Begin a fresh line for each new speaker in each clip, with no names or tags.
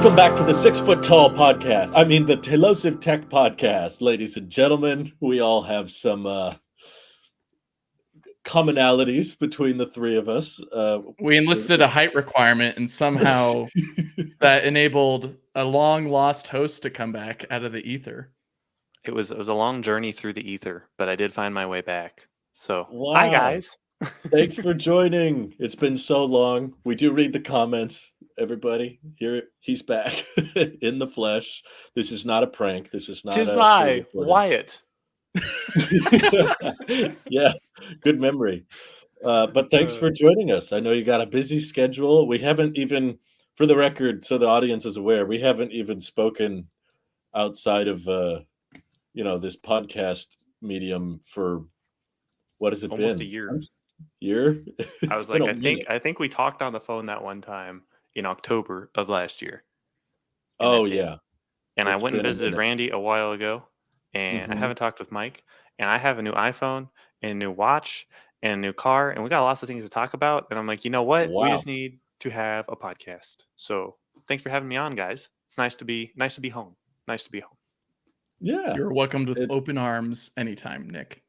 Welcome back to the 6 Foot Tall podcast. I mean, the Telosive Tech podcast, ladies and gentlemen. We all have some commonalities between the three of us.
We enlisted a height requirement, and somehow that enabled a long lost host to come back out of the ether.
It was a long journey through the ether, but I did find my way back. So,
Wow.
Hi guys.
Thanks for joining. It's been so long. We do read the comments, everybody. Here, he's back in the flesh. This is not a prank. This is not.
Tis I, Wyatt.
Yeah, good memory. But thanks for joining us. I know you got a busy schedule. We haven't even, for the record, so the audience is aware, we haven't even spoken outside of this podcast medium for what has it
almost
been?
A year.
I
was like, I think we talked on the phone that one time in October of last year.
Oh yeah.
And I went and visited Randy a while ago, and I haven't talked with Mike. And I have a new iPhone and a new watch and a new car, and we got lots of things to talk about. And I'm like, you know what?
Wow.
We just need to have a podcast. So thanks for having me on, guys. It's nice to be home. Nice to be home.
Yeah.
You're welcomed with open arms anytime, Nick.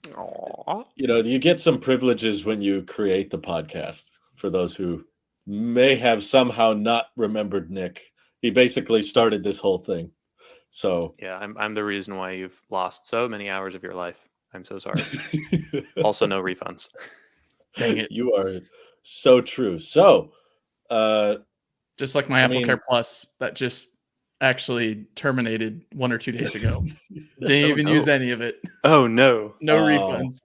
Aww.
You get some privileges when you create the podcast. For those who may have somehow not remembered Nick, he basically started this whole thing. So
yeah, I'm the reason why you've lost so many hours of your life. I'm so sorry. Also, no refunds.
Dang it!
You are so true. So,
just like my AppleCare Plus, that just actually terminated 1 or 2 days ago. Didn't even use any of it.
Oh no!
No refunds.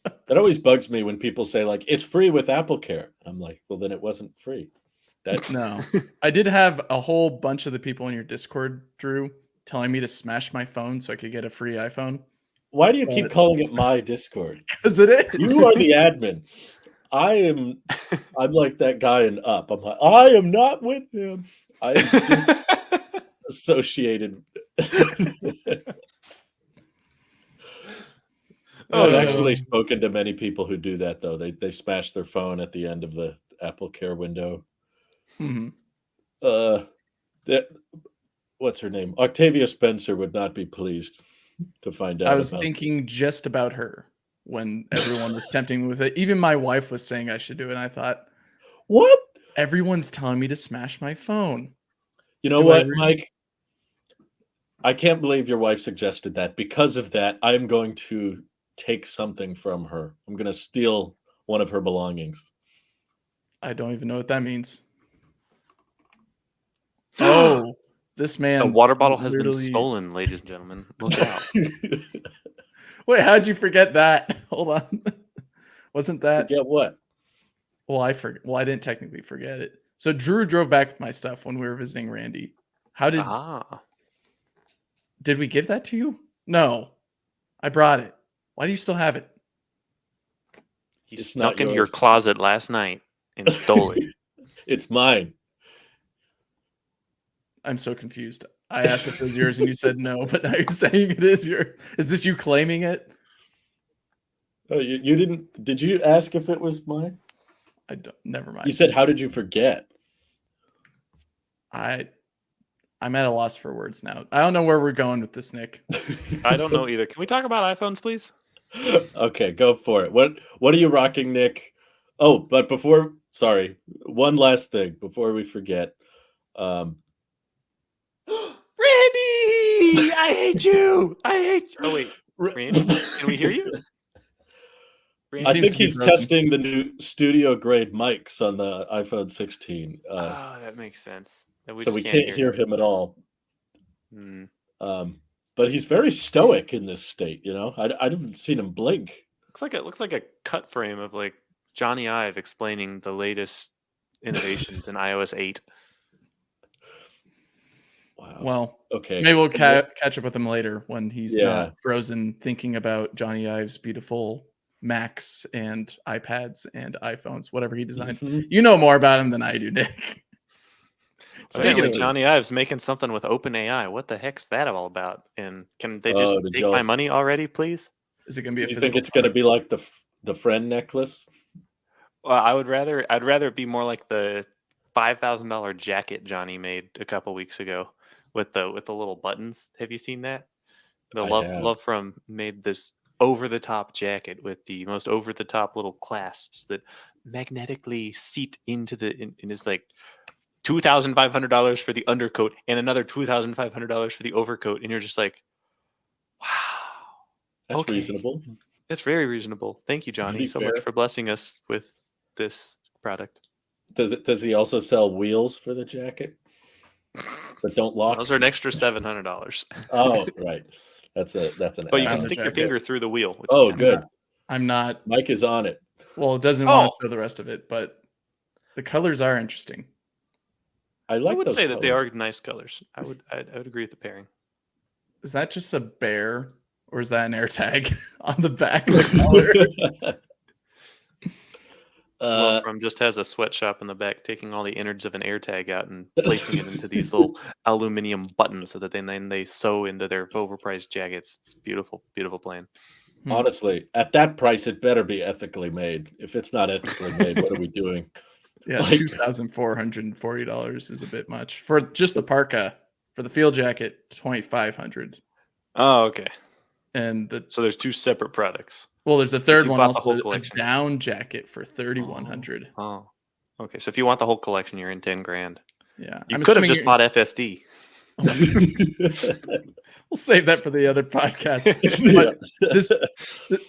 That always bugs me when people say like it's free with AppleCare. I'm like, well, then it wasn't free. That's
no. I did have a whole bunch of the people in your Discord, Drew, telling me to smash my phone so I could get a free iPhone.
Why do you keep calling it my Discord?
Because it is.
You are the admin. I'm like that guy in Up. I'm like, I am not with him. I am associated. I've actually spoken to many people who do that, though. They smash their phone at the end of the AppleCare window.
Mm-hmm.
What's her name? Octavia Spencer would not be pleased to find out.
I was thinking just about her when everyone was tempting me with it. Even my wife was saying I should do it. And I thought,
what?
Everyone's telling me to smash my phone.
You know what, Mike? I can't believe your wife suggested that. Because of that, I'm going to take something from her. I'm going to steal one of her belongings.
I don't even know what that means. Oh, this man.
A water bottle has been stolen, ladies and gentlemen. Look out.
Wait, how'd you forget that? Hold on. Wasn't that?
Forget what?
Well, I forget. Well, I didn't technically forget it. So Drew drove back with my stuff when we were visiting Randy. How did... Did we give that to you? No. I brought it. Why do you still have it?
He snuck into your closet last night and stole it.
It's mine.
I'm so confused. I asked if it was yours and you said no, but now you're saying it is yours. Is this you claiming it?
Oh, you didn't. Did you ask if it was mine?
I don't. Never mind.
You said, "How did you forget?"
I'm at a loss for words now. I don't know where we're going with this, Nick.
I don't know either. Can we talk about iPhones, please?
Okay, go for it. What are you rocking, Nick? Oh, but sorry, one last thing before we forget.
Randy, I hate you. Oh wait, Randy, can we hear you?
I think he's testing the new studio grade mics on the iPhone 16.
That makes sense.
So we can't hear him at all. But he's very stoic in this state. I haven't seen him blink.
Looks like a cut frame of like Jony Ive explaining the latest innovations in iOS 8.
Wow.
Well,
okay.
Maybe we'll catch up with him later when he's not frozen thinking about Jony Ive's beautiful Macs and iPads and iPhones, whatever he designed.
Mm-hmm.
You know more about him than I do, Nick.
Speaking of Jony Ive's making something with OpenAI. What the heck's that all about? And can they just take my money already, please?
Is it going to be
You think it's going to be like the friend necklace?
Well, I'd rather it be more like the $5,000 jacket Johnny made a couple weeks ago with the little buttons. Have you seen that? The
I
Love
have.
Love From made this over the top jacket with the most over the top little clasps that magnetically seat into and it's like $2,500 for the undercoat and another $2,500 for the overcoat, and you're just like, wow,
That's
okay,
reasonable.
that's very reasonable. Thank you, Johnny,
Pretty
so much
fair.
for blessing us with this product.
Does he also sell wheels for the jacket that don't lock?
Those are an extra $700.
Oh, right. That's an
But you
add-on.
can stick your
jacket.
finger through the wheel. Which
Oh,
is
good.
I'm not.
Mike is on it.
Well, it doesn't want to show the rest of it, but the colors are interesting.
I
I would
those
say that they
colors.
are nice colors. I would agree with the pairing.
Is that just a bear, or is that an air tag on the back of the collar?
Love From just has a sweatshop in the back, taking all the innards of an air tag out and placing it into these little aluminum buttons so that then they sew into their overpriced jackets. It's beautiful, beautiful plan.
Honestly, at that price, it better be ethically made. If it's not ethically made, what are we doing?
Yeah, $2,440 is a bit much for just the parka. For the field jacket, $2,500.
Oh, okay.
And
so there's two separate products.
Well, there's a third one,
also
a down jacket for $3,100.
Oh, okay. So if you want the whole collection, you're in $10,000.
Yeah,
you could have just bought FSD.
We'll save that for the other podcast.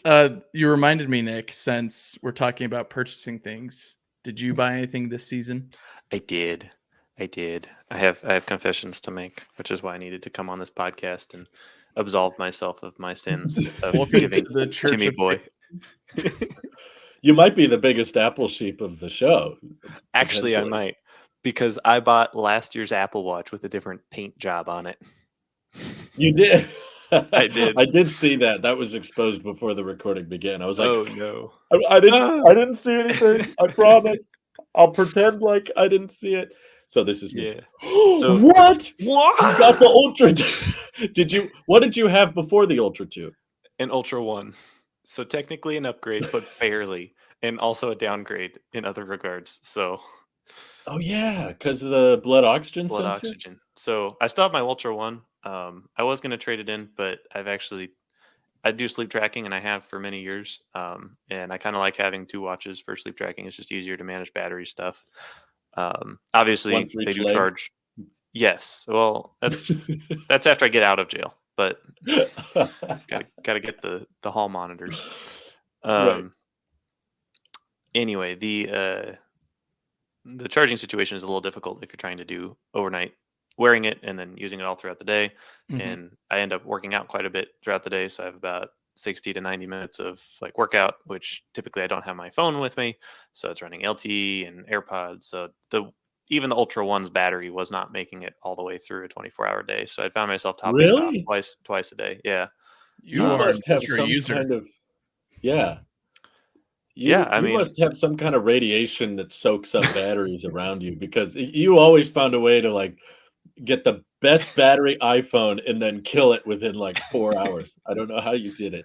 But you reminded me, Nick, since we're talking about purchasing things. Did you buy anything this season?
I did. I have confessions to make, which is why I needed to come on this podcast and absolve myself of my sins of giving
the church
Timmy Boy.
You might be the biggest Apple sheep of the show.
Actually, I might, because I bought last year's Apple Watch with a different paint job on it.
You did.
I did.
I did see that. That was exposed before the recording began. I was like,
"Oh no,
I didn't see anything. I promise. I'll pretend like I didn't see it." So this is me. So what? You got the Ultra? What did you have before the Ultra 2?
An Ultra 1. So technically an upgrade, but barely, and also a downgrade in other regards. So.
Oh yeah, because of the blood oxygen sensor?
Oxygen. So I still have my Ultra 1. I was going to trade it in, but I do sleep tracking, and I have for many years. And I kind of like having two watches for sleep tracking. It's just easier to manage battery stuff. Obviously, they do charge. Yes. Well, that's after I get out of jail, but gotta get the hall monitors.
Right.
Anyway, the charging situation is a little difficult if you're trying to do overnight wearing it and then using it all throughout the day.
Mm-hmm.
And I end up working out quite a bit throughout the day. So I have about 60 to 90 minutes of like workout, which typically I don't have my phone with me. So it's running LTE and AirPods. So even the Ultra 1's battery was not making it all the way through a 24-hour day. So I found myself topping it off twice a day. Yeah.
You must have some kind of, yeah. You must have some kind of radiation that soaks up batteries around you, because you always found a way to like get the best battery iPhone and then kill it within like 4 hours. I don't know how you did it.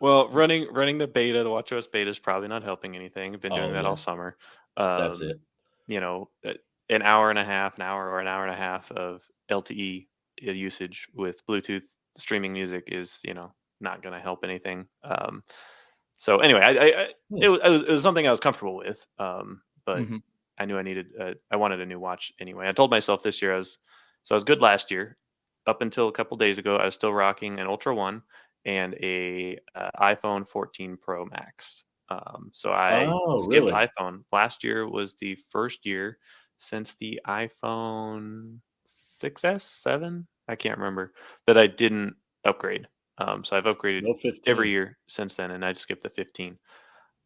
Well, running the beta, the WatchOS beta is probably not helping anything. I've been doing that all summer.
That's it.
An hour and a half of LTE usage with Bluetooth streaming music is, not going to help anything. So anyway, it was something I was comfortable with, but I knew I wanted a new watch anyway. I told myself this year I was good last year. Up until a couple days ago, I was still rocking an Ultra 1 and a iPhone 14 Pro Max. So I skipped iPhone. Last year was the first year since the iPhone 6S, 7, I can't remember, that I didn't upgrade. So I've upgraded every year since then, and I just skipped the 15.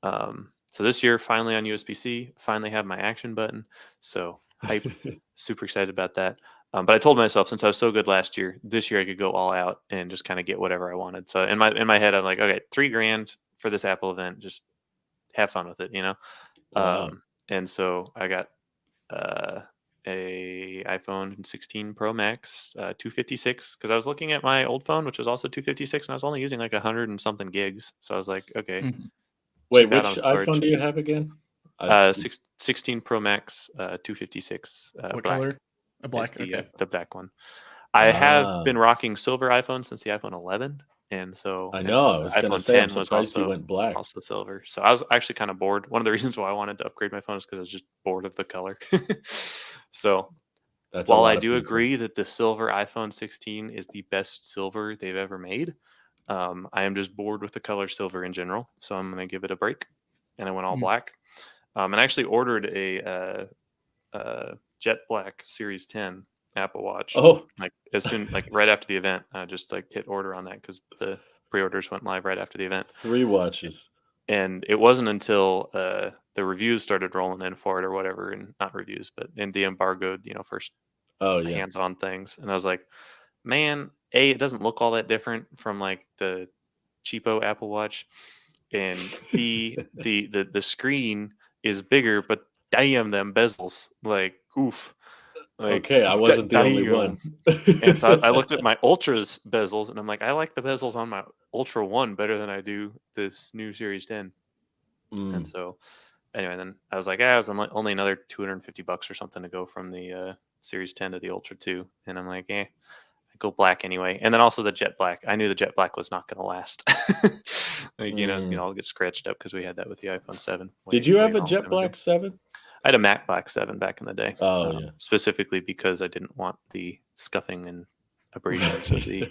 So this year, finally on USB-C, finally have my action button. So hype, super excited about that. But I told myself, since I was so good last year, this year I could go all out and just kind of get whatever I wanted. So in my head, I'm like, okay, $3,000 for this Apple event, just have fun with it,
Wow.
And so I got a iPhone 16 Pro Max 256, because I was looking at my old phone, which was also 256, and I was only using like 100 and something gigs. So I was like, okay.
Wait, which iPhone do you have again? I
16 Pro Max, 256.
What
black.
color? A black.
It's
Okay.
the black one. I have been rocking silver iPhone since the iPhone 11, and so
I know. I was going to
iPhone
say, I'm
10 was
surprised you went black.
also silver. So I was actually kind of bored. One of the reasons why I wanted to upgrade my phone is because I was just bored of the color. So
That's
while
a lot
I
of
do
people.
agree that the silver iPhone 16 is the best silver they've ever made, I am just bored with the color silver in general. So I'm going to give it a break, and I went all black. And I actually ordered a jet black Series 10 Apple Watch.
Oh,
like as soon right after the event, I just hit order on that because the pre-orders went live right after the event.
3 watches.
And it wasn't until the reviews started rolling in for it or whatever, and not reviews, but in the embargoed, first hands-on things. And I was like, man, A, it doesn't look all that different from the cheapo Apple Watch, and B, the screen is bigger, but damn them bezels, oof.
Okay, I wasn't the only one.
And so I looked at my Ultra's bezels, and I'm like, I like the bezels on my Ultra 1 better than I do this new Series 10. And so anyway, then I was like, it was only another $250 or something to go from the Series 10 to the Ultra 2. And I'm like, I go black anyway. And then also the jet black. I knew the jet black was not going to last. It's going to all get scratched up because we had that with the iPhone 7.
Did you have a jet black 7?
I had a matte black 7 back in the day.
Oh, yeah.
Specifically because I didn't want the scuffing and abrasions of the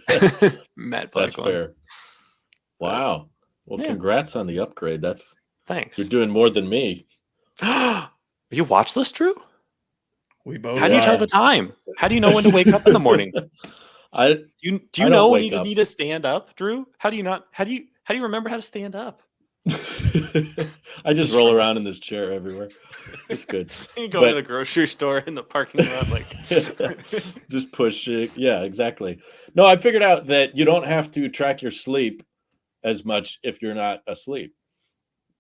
matte black
That's
one.
fair. Wow. Well, congrats on the upgrade.
Thanks.
You're doing more than me.
Are you watchless, Drew?
We both.
How do you tell the time? How do you know when to wake up in the morning? Do you know when you need to stand up, Drew? How do you remember how to stand up?
I just roll around in this chair everywhere. It's good.
You go to the grocery store in the parking lot,
just push it. Yeah, exactly. No, I figured out that you don't have to track your sleep as much if you're not asleep.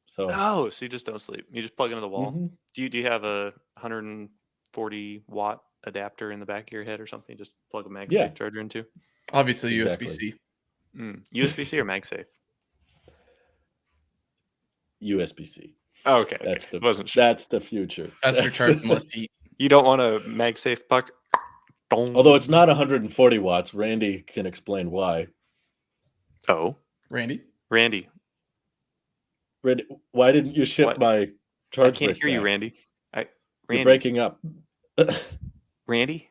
So
you just don't sleep. You just plug into the wall.
Mm-hmm.
Do you have a 140 watt adapter in the back of your head or something? You just plug a MagSafe charger into?
Obviously,
Exactly.
USB-C.
USB-C or MagSafe?
USB-C.
Oh, okay. Wasn't sure.
That's the future.
Faster charge and less heat.
You don't want a MagSafe puck?
Although it's not 140 watts. Randy can explain why.
Oh.
Randy,
why didn't you ship my charge?
I can't hear you, Randy.
You're breaking up.
Randy?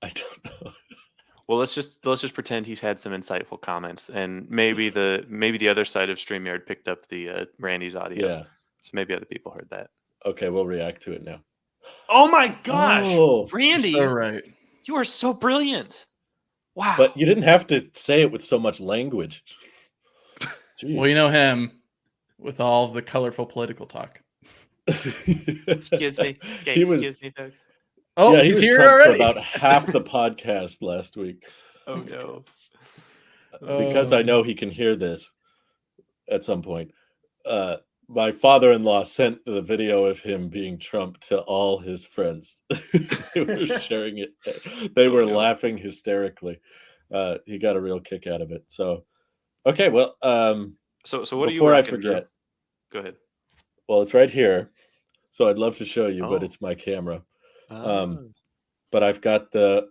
I don't know.
Well, let's just pretend he's had some insightful comments, and maybe the other side of StreamYard picked up the Randy's audio.
Yeah.
So maybe other people heard that.
Okay, we'll react to it now.
Oh my gosh, Randy!
You're so right.
You are so brilliant. Wow.
But you didn't have to say it with so much language.
Well, you know him with all of the colorful political talk.
Excuse me. Excuse me, folks.
Oh,
yeah,
he's
was
here
Trump
already.
For about half the podcast last week.
Oh no!
Because I know he can hear this at some point. My father-in-law sent the video of him being Trump to all his friends. They were sharing it. They were laughing hysterically. He got a real kick out of it. So, okay, well,
so what do you?
Before I forget,
go ahead.
Well, it's right here, so I'd love to show you, but it's my camera. But I've got the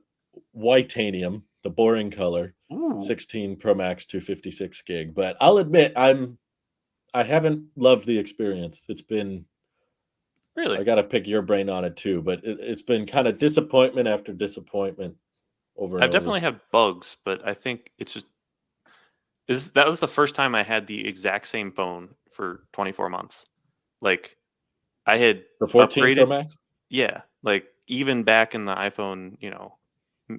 Whitanium, the boring color, 16 Pro Max 256 gig. But I'll admit, I haven't loved the experience. It's been
really.
I got to pick your brain on it too, but it's been kind of disappointment after disappointment over.
I've definitely had bugs, but I think it's just that was the first time I had the exact same phone for 24 months. Like I had
the 14
upgraded,
Pro Max.
Yeah, like even back in the iPhone,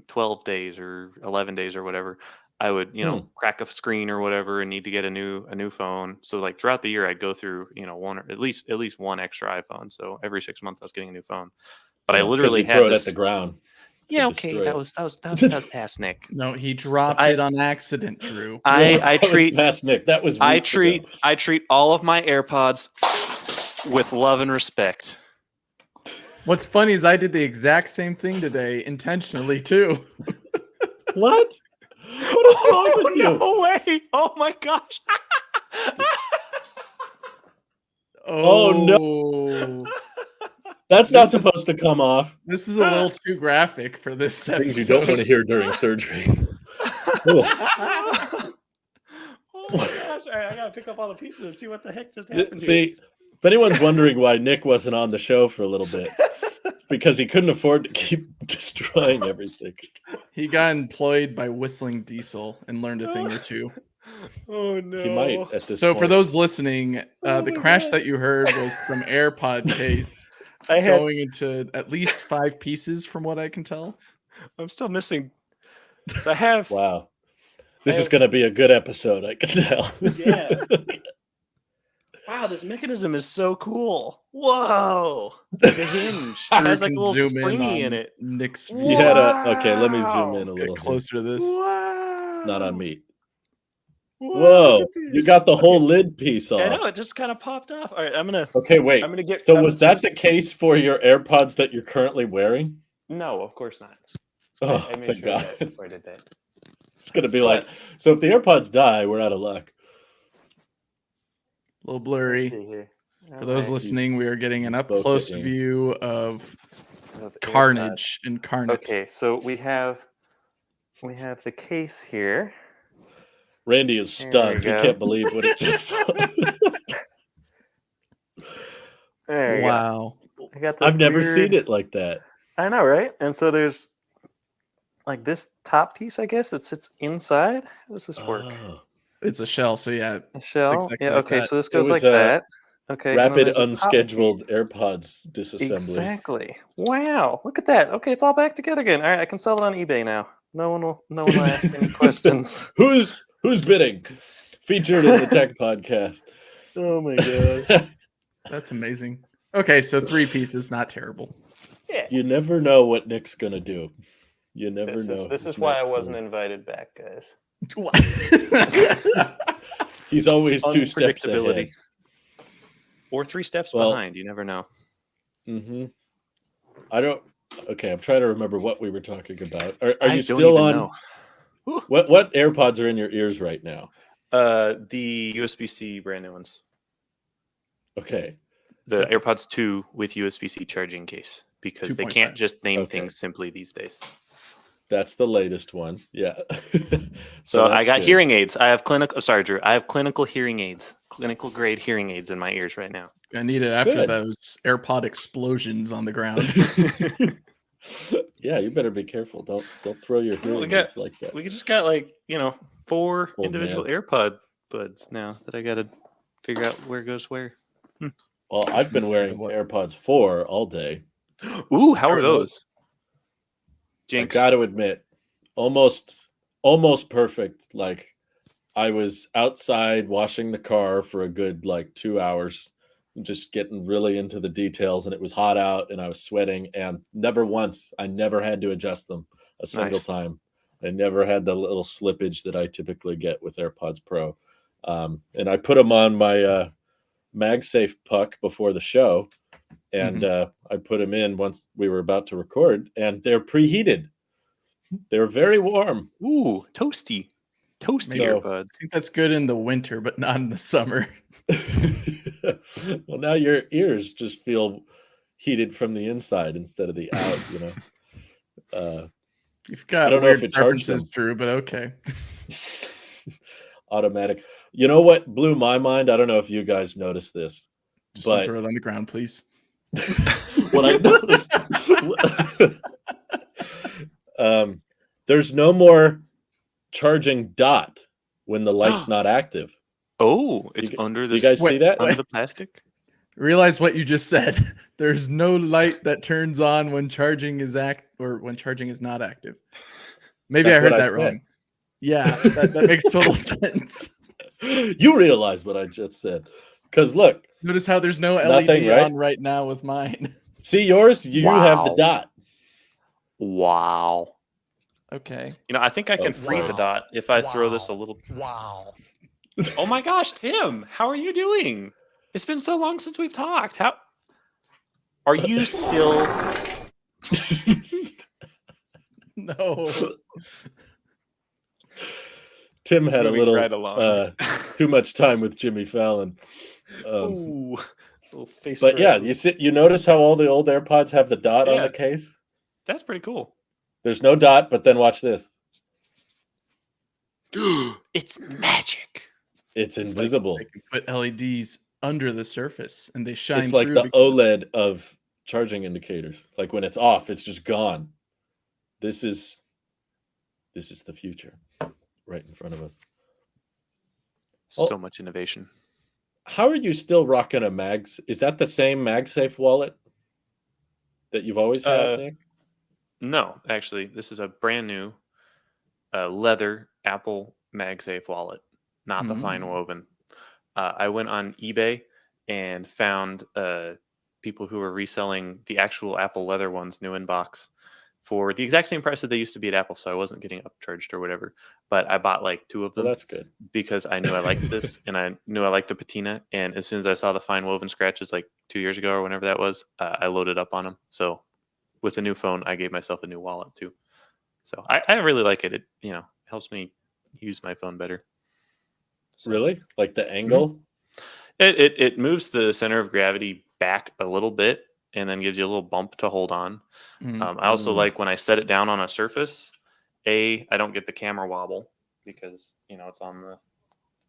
12 days or 11 days or whatever, I would, crack a screen or whatever and need to get a new phone. So like throughout the year, I'd go through, one or at least one extra iPhone. So every 6 months, I was getting a new phone. But I literally had
throw it at the ground.
Yeah, okay, that was past Nick.
No, he dropped it on accident, Drew.
I treat
past Nick. That was
I treat all of my AirPods with love and respect.
What's funny is I did the exact same thing today, intentionally too.
What? What is wrong with you?
No way! Oh my gosh!
Oh, no.
Oh,
That's not
This is-
supposed to come off.
this is a little too graphic for this episode.
Things you don't want to hear during surgery.
Oh my gosh! All right, I gotta pick up all the pieces and see what the heck just happened.
See, if anyone's wondering why Nick wasn't on the show for a little bit, it's because he couldn't afford to keep destroying everything.
He got employed by Whistling Diesel and learned a thing or two.
Oh no!
He might at this
So
point.
for those listening,
Oh
the
my
crash
God.
that you heard was from AirPod case
I had.
going into at least 5 pieces from what I can tell.
I'm still missing. So I have.
Wow. This
I
is
have-
going to be a good episode, I can tell.
Yeah. Wow, this mechanism is so cool. Whoa! The hinge it has like a little springy in it.
Nick's
You
view.
had okay, let me zoom in a
Get
little here.
closer to this.
Wow!
Not on me.
Whoa!
Whoa,
look at
you
this.
got the whole
Okay.
lid piece off.
I know it just kind of popped off. All right,
Okay, wait.
I'm gonna get.
So
I'm
was
gonna
that the case for your AirPods that you're currently wearing?
No, of course not.
Oh,
I made
thank
sure
God.
that before I did that.
It's going to be
So-
like, so if the AirPods die, we're out of luck.
A little blurry.
Here.
For those listening, we are getting an
he's
up close
bokeh-ing.
view of
Of
carnage incarnate.
Okay, so we have the case here.
Randy is
There
stunned.
we
He
go.
can't believe what he just saw.
There you go.
Wow.
I got the
I've never
weird-
seen it like that.
I know, right? And so there's like this top piece, I guess, it sits inside. How does this work?
Oh.
It's a shell, so yeah.
A shell?
exactly
Yeah,
like
okay,
that.
so this
It
goes
was
like
a
that. Okay. and then
Rapid,
there's a top
unscheduled
piece.
AirPods disassembly.
Exactly. Wow. Look at that. Okay, it's all back together again. All right, I can sell it on eBay now. No one will ask any questions.
Who's bidding? Featured in the Tech Podcast.
Oh my god.
That's amazing. Okay, so 3 pieces, not terrible.
Yeah.
You never know what Nick's gonna do. You never know.
This
his
is why I
next
wasn't
move.
invited back, guys.
He's always 2 steps ahead.
Or 3 steps
Well-
behind. You never know.
Mm-hmm. I don't. Okay, I'm trying to remember what we were talking about. Are
I
you
don't
still
even
on?
know.
What AirPods are in your ears right now?
The USB-C brand new ones.
Okay.
The
So-
AirPods 2 with USB-C charging case because they
2.5.
can't just name
Okay.
things simply these days.
That's the latest one. Yeah.
So I
that's
got
good.
hearing aids. I have clinical. Sorry, Drew. I have clinical hearing aids, clinical grade hearing aids in my ears right now.
I need it after
Good.
those AirPod explosions on the ground.
Yeah, you better be careful. Don't throw your
Well, we
hearing
got-
aids like that.
We just got 4
Oh,
individual AirPod buds now that I got to figure out where goes where.
Well, I've been wearing
What?
AirPods 4 all day.
Ooh, how
How
are
are
those?
I
Jinx.
got to admit, almost perfect. Like I was outside washing the car for a good 2 hours, just getting really into the details, and it was hot out, and I was sweating, and I never had to adjust them a single
Nice.
time. I never had the little slippage that I typically get with AirPods Pro. And I put them on my MagSafe puck before the show, and I put them in once we were about to record, and they're preheated. They're very warm.
Ooh, toasty
So-
AirPod.
I think that's good in the winter, but not in the summer.
Well, now your ears just feel heated from the inside instead of the out.
You've
I
got
don't know
weird
if it charged
preferences,
them.
Drew, but okay.
Automatic. You know what blew my mind? I don't know if you guys noticed this,
Just don't
but
throw it on the ground, please.
what I noticed, there's no more charging dot when the light's not active.
Oh, it's
You-
under
You
the
guys see
Wait,
that?
under the plastic.
Realize what you just said. There's no light that turns on when charging is when charging is not active. Maybe
That's
I heard
what I
that
said.
wrong. Yeah, that makes total sense.
You realize what I just said. Because look,
Notice how there's no
Nothing,
LED
right?
on right now with mine.
see yours? You have the
Wow.
dot.
Wow.
Okay.
I think I can free the
Wow.
dot if I throw this a
Wow.
little.
Wow.
Oh my gosh, Tim, how are you doing? It's been so long since we've talked. How are you still?
No.
Tim had a
moving
little
right along?
too much time with Jimmy Fallon.
Ooh, Little face
But yeah,
grab.
you notice how all the old AirPods have the dot on
Yeah.
the case?
That's pretty cool.
There's no dot, but then watch this.
It's magic.
It's
It's
invisible.
like they can put LEDs under the surface and they shine
It's like
through
the
because
OLED of charging indicators. Like when it's off, it's just gone. This is the future right in front of us.
So much innovation.
How are you still rocking a Mags? Is that the same MagSafe wallet that you've always had, Nick?
No, actually, this is a brand new leather Apple MagSafe wallet, not the fine woven. I went on eBay and found people who were reselling the actual Apple leather ones, new in box, for the exact same price that they used to be at Apple. So I wasn't getting upcharged or whatever. But I bought like 2 of them.
Well, that's good.
Because I knew I liked this and I knew I liked the patina. And as soon as I saw the fine woven scratches like 2 years ago or whenever that was, I loaded up on them. So with a new phone, I gave myself a new wallet too. So I really like it. It helps me use my phone better. So,
really? Like the angle?
It moves the center of gravity back a little bit and then gives you a little bump to hold on. I also like when I set it down on a surface, I don't get the camera wobble because it's on the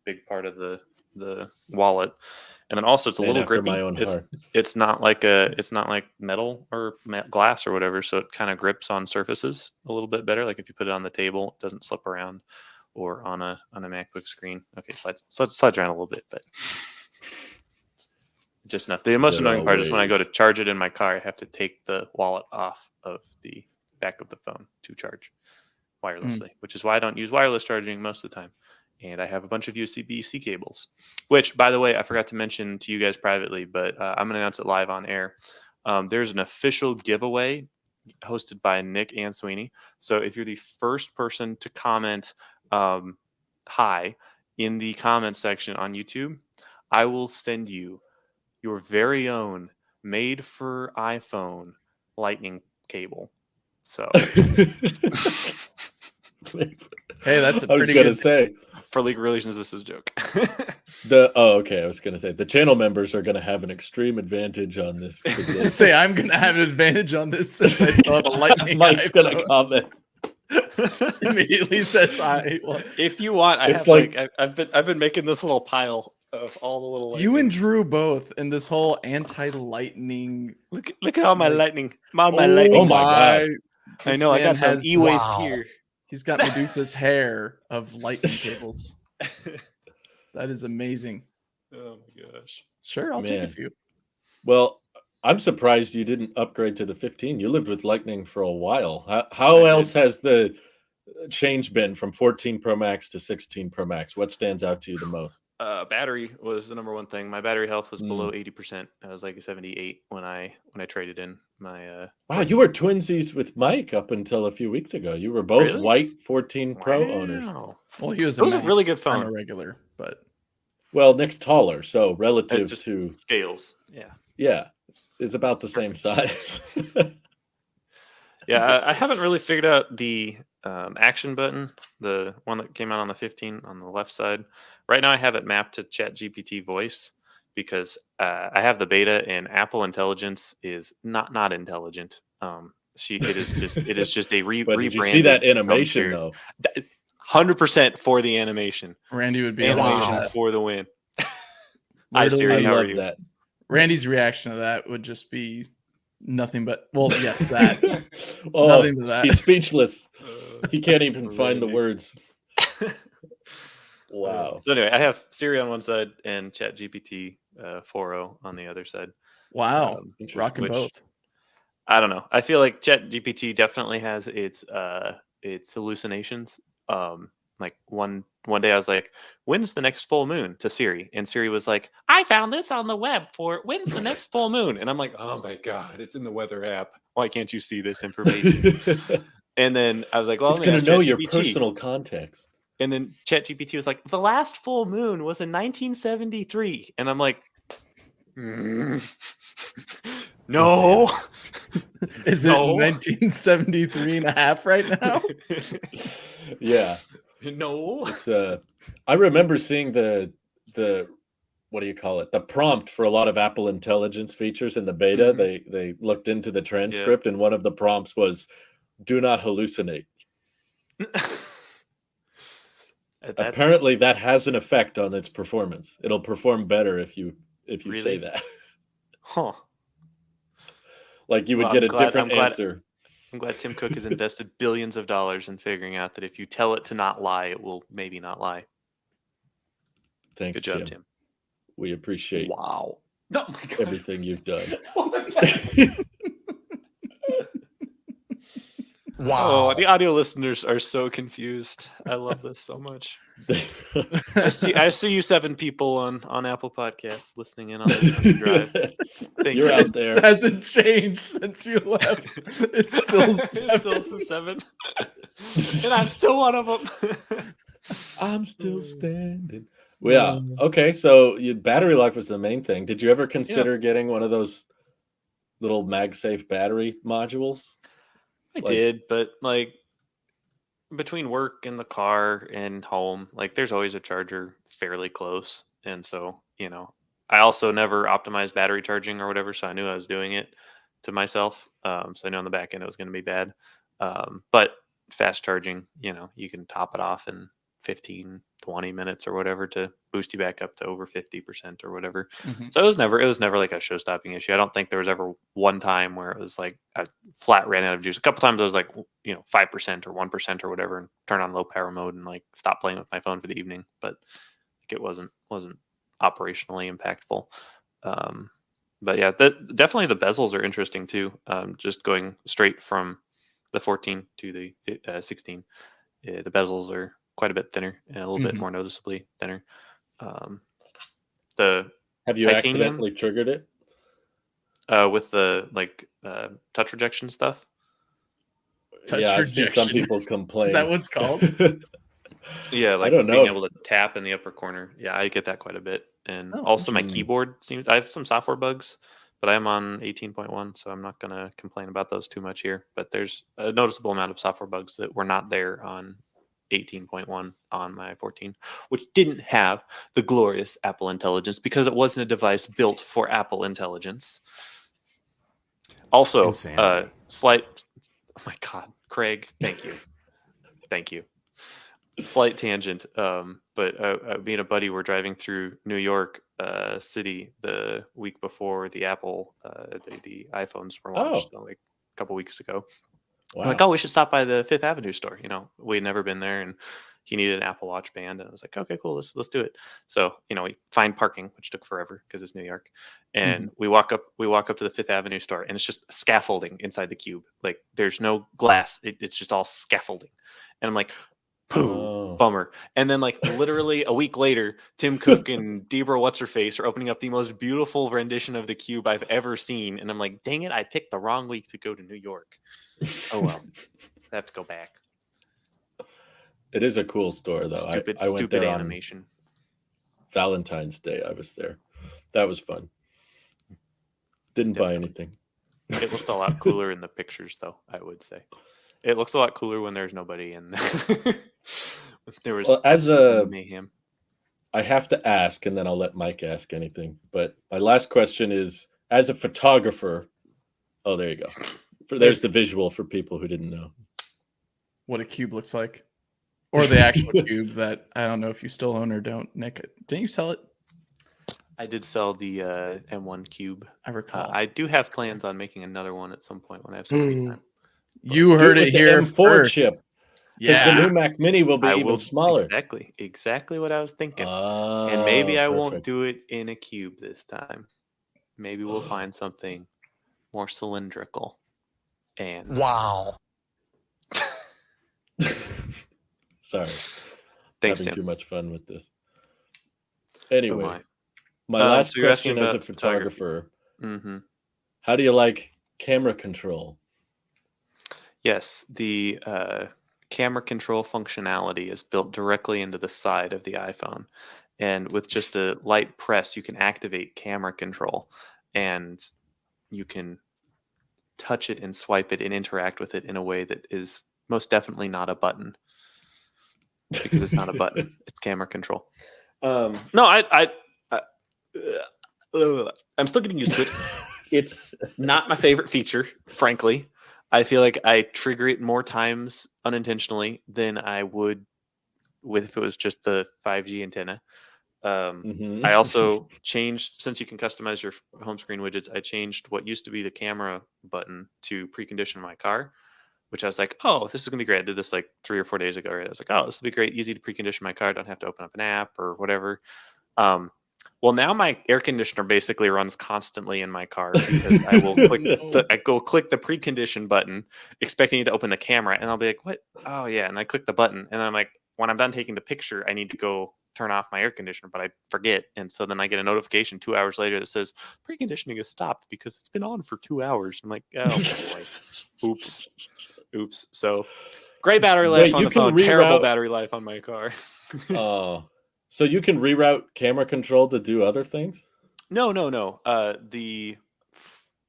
big part of the wallet, and then also it's a little grippy.
My own heart.
It's not like metal or glass or whatever, so it kind of grips on surfaces a little bit better. Like if you put it on the table, it doesn't slip around, or on a MacBook screen. Okay, slides around a little bit, but just enough. The most annoying part is when I go to charge it in my car, I have to take the wallet off of the back of the phone to charge wirelessly, which is why I don't use wireless charging most of the time. And I have a bunch of USB-C cables, which, by the way, I forgot to mention to you guys privately, but I'm going to announce it live on air. There's an official giveaway hosted by Nick and Sweeney. So if you're the first person to comment hi in the comment section on YouTube, I will send you your very own made for iPhone lightning cable. So
hey, that's a pretty
I was gonna say,
for legal relations, this is a joke.
Okay. I was gonna say the channel members are gonna have an extreme advantage on this.
Say I'm gonna have an advantage on this since I still have a lightning.
Mike's gonna comment.
Immediately says I. Well,
if you want, I've been making this little pile of all the little.
You and Drew both in this whole anti-lightning.
Look at all my lightning. My
lightning. Oh my god!
I know I got some e-waste here.
He's got Medusa's hair of lightning cables. That is amazing.
Oh my gosh!
Sure, I'll take a few.
Well, I'm surprised you didn't upgrade to the 15. You lived with Lightning for a while. How else has the change been from 14 Pro Max to 16 Pro Max? What stands out to you the most?
Battery was the number one thing. My battery health was below 80%. I was like a 78 when I traded in my.
Wow, you were twinsies with Mike up until a few weeks ago. You were both white 14 Pro owners.
Well, he was
a really good phone.
I'm a regular, but
Nick's taller, so relative to
scales,
yeah, it's about the same size.
Yeah, I haven't really figured out the action button, the one that came out on the 15 on the left side. Right now I have it mapped to ChatGPT voice because I have the beta and Apple Intelligence is not intelligent. It is just a rebranded.
Did you see that animation though?
100% for the animation.
Randy would be
animation for the win. Hi Siri, how are you?
That.
Randy's reaction to that would just be nothing but that.
Nothing but that. He's speechless. He can't even find the words. Wow.
So anyway, I have Siri on one side and ChatGPT 4.0 on the other side.
Wow, rocking both.
I don't know. I feel like ChatGPT definitely has its hallucinations. Like one day I was like, "When's the next full moon?" to Siri, and Siri was like, "I found this on the web for when's the next full moon?" And I'm like, "Oh my god, it's in the weather app. Why can't you see this information?" And then I was like, "Well,
it's going to know your personal context."
And then ChatGPT was like, "The last full moon was in 1973," and I'm like, "No."
Is it 1973 and a half right now?
Yeah.
No.
I remember seeing the what do you call it? The prompt for a lot of Apple Intelligence features in the beta. They looked into the transcript, and one of the prompts was, "Do not hallucinate." Apparently, that has an effect on its performance. It'll perform better if you
Really?
say that.
Huh.
Like you would get a different answer.
I'm glad Tim Cook has invested billions of dollars in figuring out that if you tell it to not lie, it will maybe not lie.
Thanks,
Good job, Tim.
We appreciate
Oh my God.
everything you've done.
Wow. Oh, the audio listeners are so confused. I love this so much. I see you 7 people on Apple Podcasts listening in on the drive. Thank
You're
you.
out there.
It hasn't changed since you left. It's still 7.
It's still 7. And I'm still one of them.
I'm still standing. Well, yeah. Okay, so battery life was the main thing. Did you ever consider getting one of those little MagSafe battery modules?
I did, but like between work and the car and home, like there's always a charger fairly close. And so, I also never optimized battery charging or whatever, so I knew I was doing it to myself. So I know on the back end it was going to be bad. But fast charging, you can top it off in 15, 20 minutes or whatever to boost you back up to over 50% or whatever. So it was never like a show-stopping issue. I don't think there was ever one time where it was like I flat ran out of juice. A couple times I was like, 5% or 1% or whatever, and turn on low power mode and like stop playing with my phone for the evening. But it wasn't operationally impactful. But yeah, definitely the bezels are interesting too. Just going straight from the 14 to the 16, the bezels are quite a bit thinner and a little bit more noticeably thinner. The
Have you accidentally triggered it?
With the touch rejection stuff?
I've seen some people complain.
Is that what's called?
Yeah, like
I don't know
being able to tap in the upper corner. Yeah, I get that quite a bit. And also my keyboard I have some software bugs, but I'm on 18.1, so I'm not going to complain about those too much here. But there's a noticeable amount of software bugs that were not there on 18.1 on my 14, which didn't have the glorious Apple Intelligence because it wasn't a device built for Apple Intelligence. Also, oh my God, Craig, thank you. Slight tangent, but me and a buddy were driving through New York City the week before the Apple, the iPhones were launched like a couple weeks ago. Wow. I'm like, we should stop by the Fifth Avenue store. We'd never been there, and he needed an Apple Watch band, and I was like, okay, cool, let's do it. So we find parking, which took forever because it's New York, and we walk up to the Fifth Avenue store, and it's just scaffolding inside the cube. Like there's no glass, it's just all scaffolding, and I'm like, bummer. And then like literally a week later, Tim Cook and Deborah What's-Her-Face are opening up the most beautiful rendition of the cube I've ever seen, and I'm like, dang it, I picked the wrong week to go to New York. Oh well, I have to go back.
It is a cool store, though.
Stupid,
I went there
animation.
On Valentine's Day, I was there. That was fun. Didn't buy anything.
It looked a lot cooler in the pictures, though, I would say. It looks a lot cooler when there's nobody in there. There was mayhem.
I have to ask, and then I'll let Mike ask anything. But my last question is, as a photographer, there you go. There's the visual for people who didn't know
what a cube looks like, or the actual cube that I don't know if you still own or don't. Nick, didn't you sell it?
I did sell the M1 cube.
I recall.
I do have plans on making another one at some point when I have some free time.
You heard it here
the M4
first.
chip. Because the new Mac Mini will be even smaller.
Exactly what I was thinking. And maybe I won't do it in a cube this time. Maybe we'll find something more cylindrical. And
wow.
Sorry.
Thanks,
Having
Tim.
Too much fun with this. Anyway, my last question as a photographer. How do you like camera control?
Yes, the camera control functionality is built directly into the side of the iPhone. And with just a light press, you can activate camera control. And you can touch it and swipe it and interact with it in a way that is most definitely not a button. Because it's not a button. It's camera control. No, I'm still getting used to it. It's not my favorite feature, frankly. I feel like I trigger it more times unintentionally than I would if it was just the 5G antenna. I also changed, since you can customize your home screen widgets, I changed what used to be the camera button to precondition my car, which I was like, oh, this is going to be great. I did this like 3 or 4 days ago. Right? I was like, oh, this will be great. Easy to precondition my car. Don't have to open up an app or whatever. Well, now my air conditioner basically runs constantly in my car because I will click the precondition button, expecting it to open the camera, and I'll be like, "What? Oh yeah!" And I click the button, and then I'm like, when I'm done taking the picture, I need to go turn off my air conditioner, but I forget, and so then I get a notification 2 hours later that says preconditioning is stopped because it's been on for 2 hours. I'm like, oh boy, oops. So great battery life on the phone, terrible battery life on my car.
Oh. So you can reroute camera control to do other things?
No.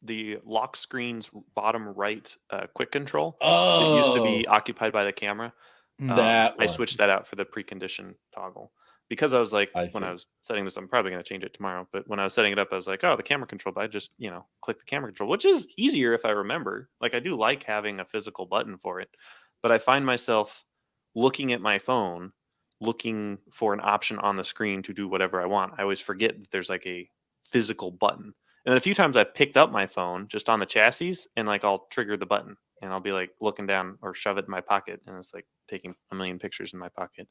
The lock screen's bottom right quick control that used to be occupied by the camera. I switched that out for the precondition toggle because I was like, when I was setting this, I'm probably going to change it tomorrow. But when I was setting it up, I was like, oh, the camera control. But I just click the camera control, which is easier if I remember. Like I do like having a physical button for it, but I find myself looking at my phone, looking for an option on the screen to do whatever I want. I always forget that there's like a physical button. And a few times I picked up my phone just on the chassis and like I'll trigger the button and I'll be like looking down or shove it in my pocket and it's like taking a million pictures in my pocket.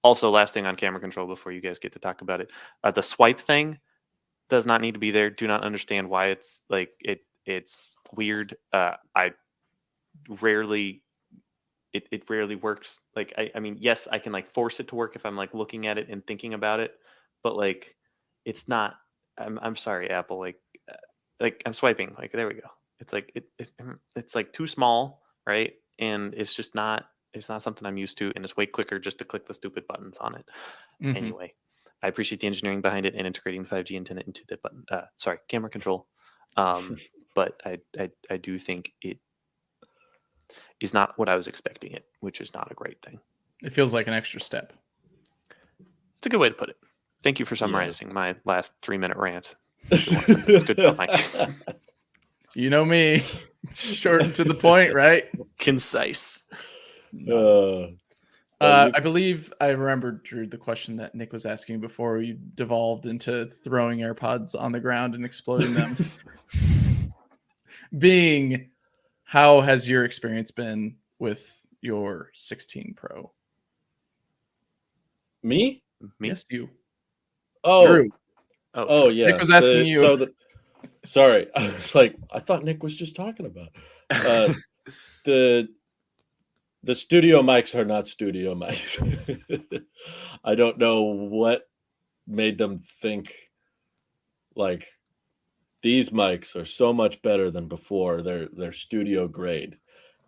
Also, last thing on camera control before you guys get to talk about it, the swipe thing does not need to be there. Do not understand why it's like it's weird. I rarely it rarely works. Like I mean, yes, I can like force it to work if I'm like looking at it and thinking about it, but like it's not. I'm sorry, Apple. Like I'm swiping. Like there we go. It's like it's like too small, right? And it's just not. It's not something I'm used to, and it's way quicker just to click the stupid buttons on it.
Mm-hmm.
Anyway, I appreciate the engineering behind it and integrating the 5G antenna into the button. Camera control. But I do think it is not what I was expecting it, which is not a great thing.
It feels like an extra step.
It's a good way to put it. Thank you for summarizing my last 3-minute rant. It's good job, Mike.
You know me, short and to the point, right?
Concise.
I believe I remembered, Drew, the question that Nick was asking before we devolved into throwing AirPods on the ground and exploding them. Being, how has your experience been with your 16 Pro?
Me?
Yes, you.
Oh,
Drew.
Oh yeah.
Nick was asking you.
Sorry, I was like, I thought Nick was just talking about the studio mics are not studio mics. I don't know what made them think like these mics are so much better than before. They're studio grade,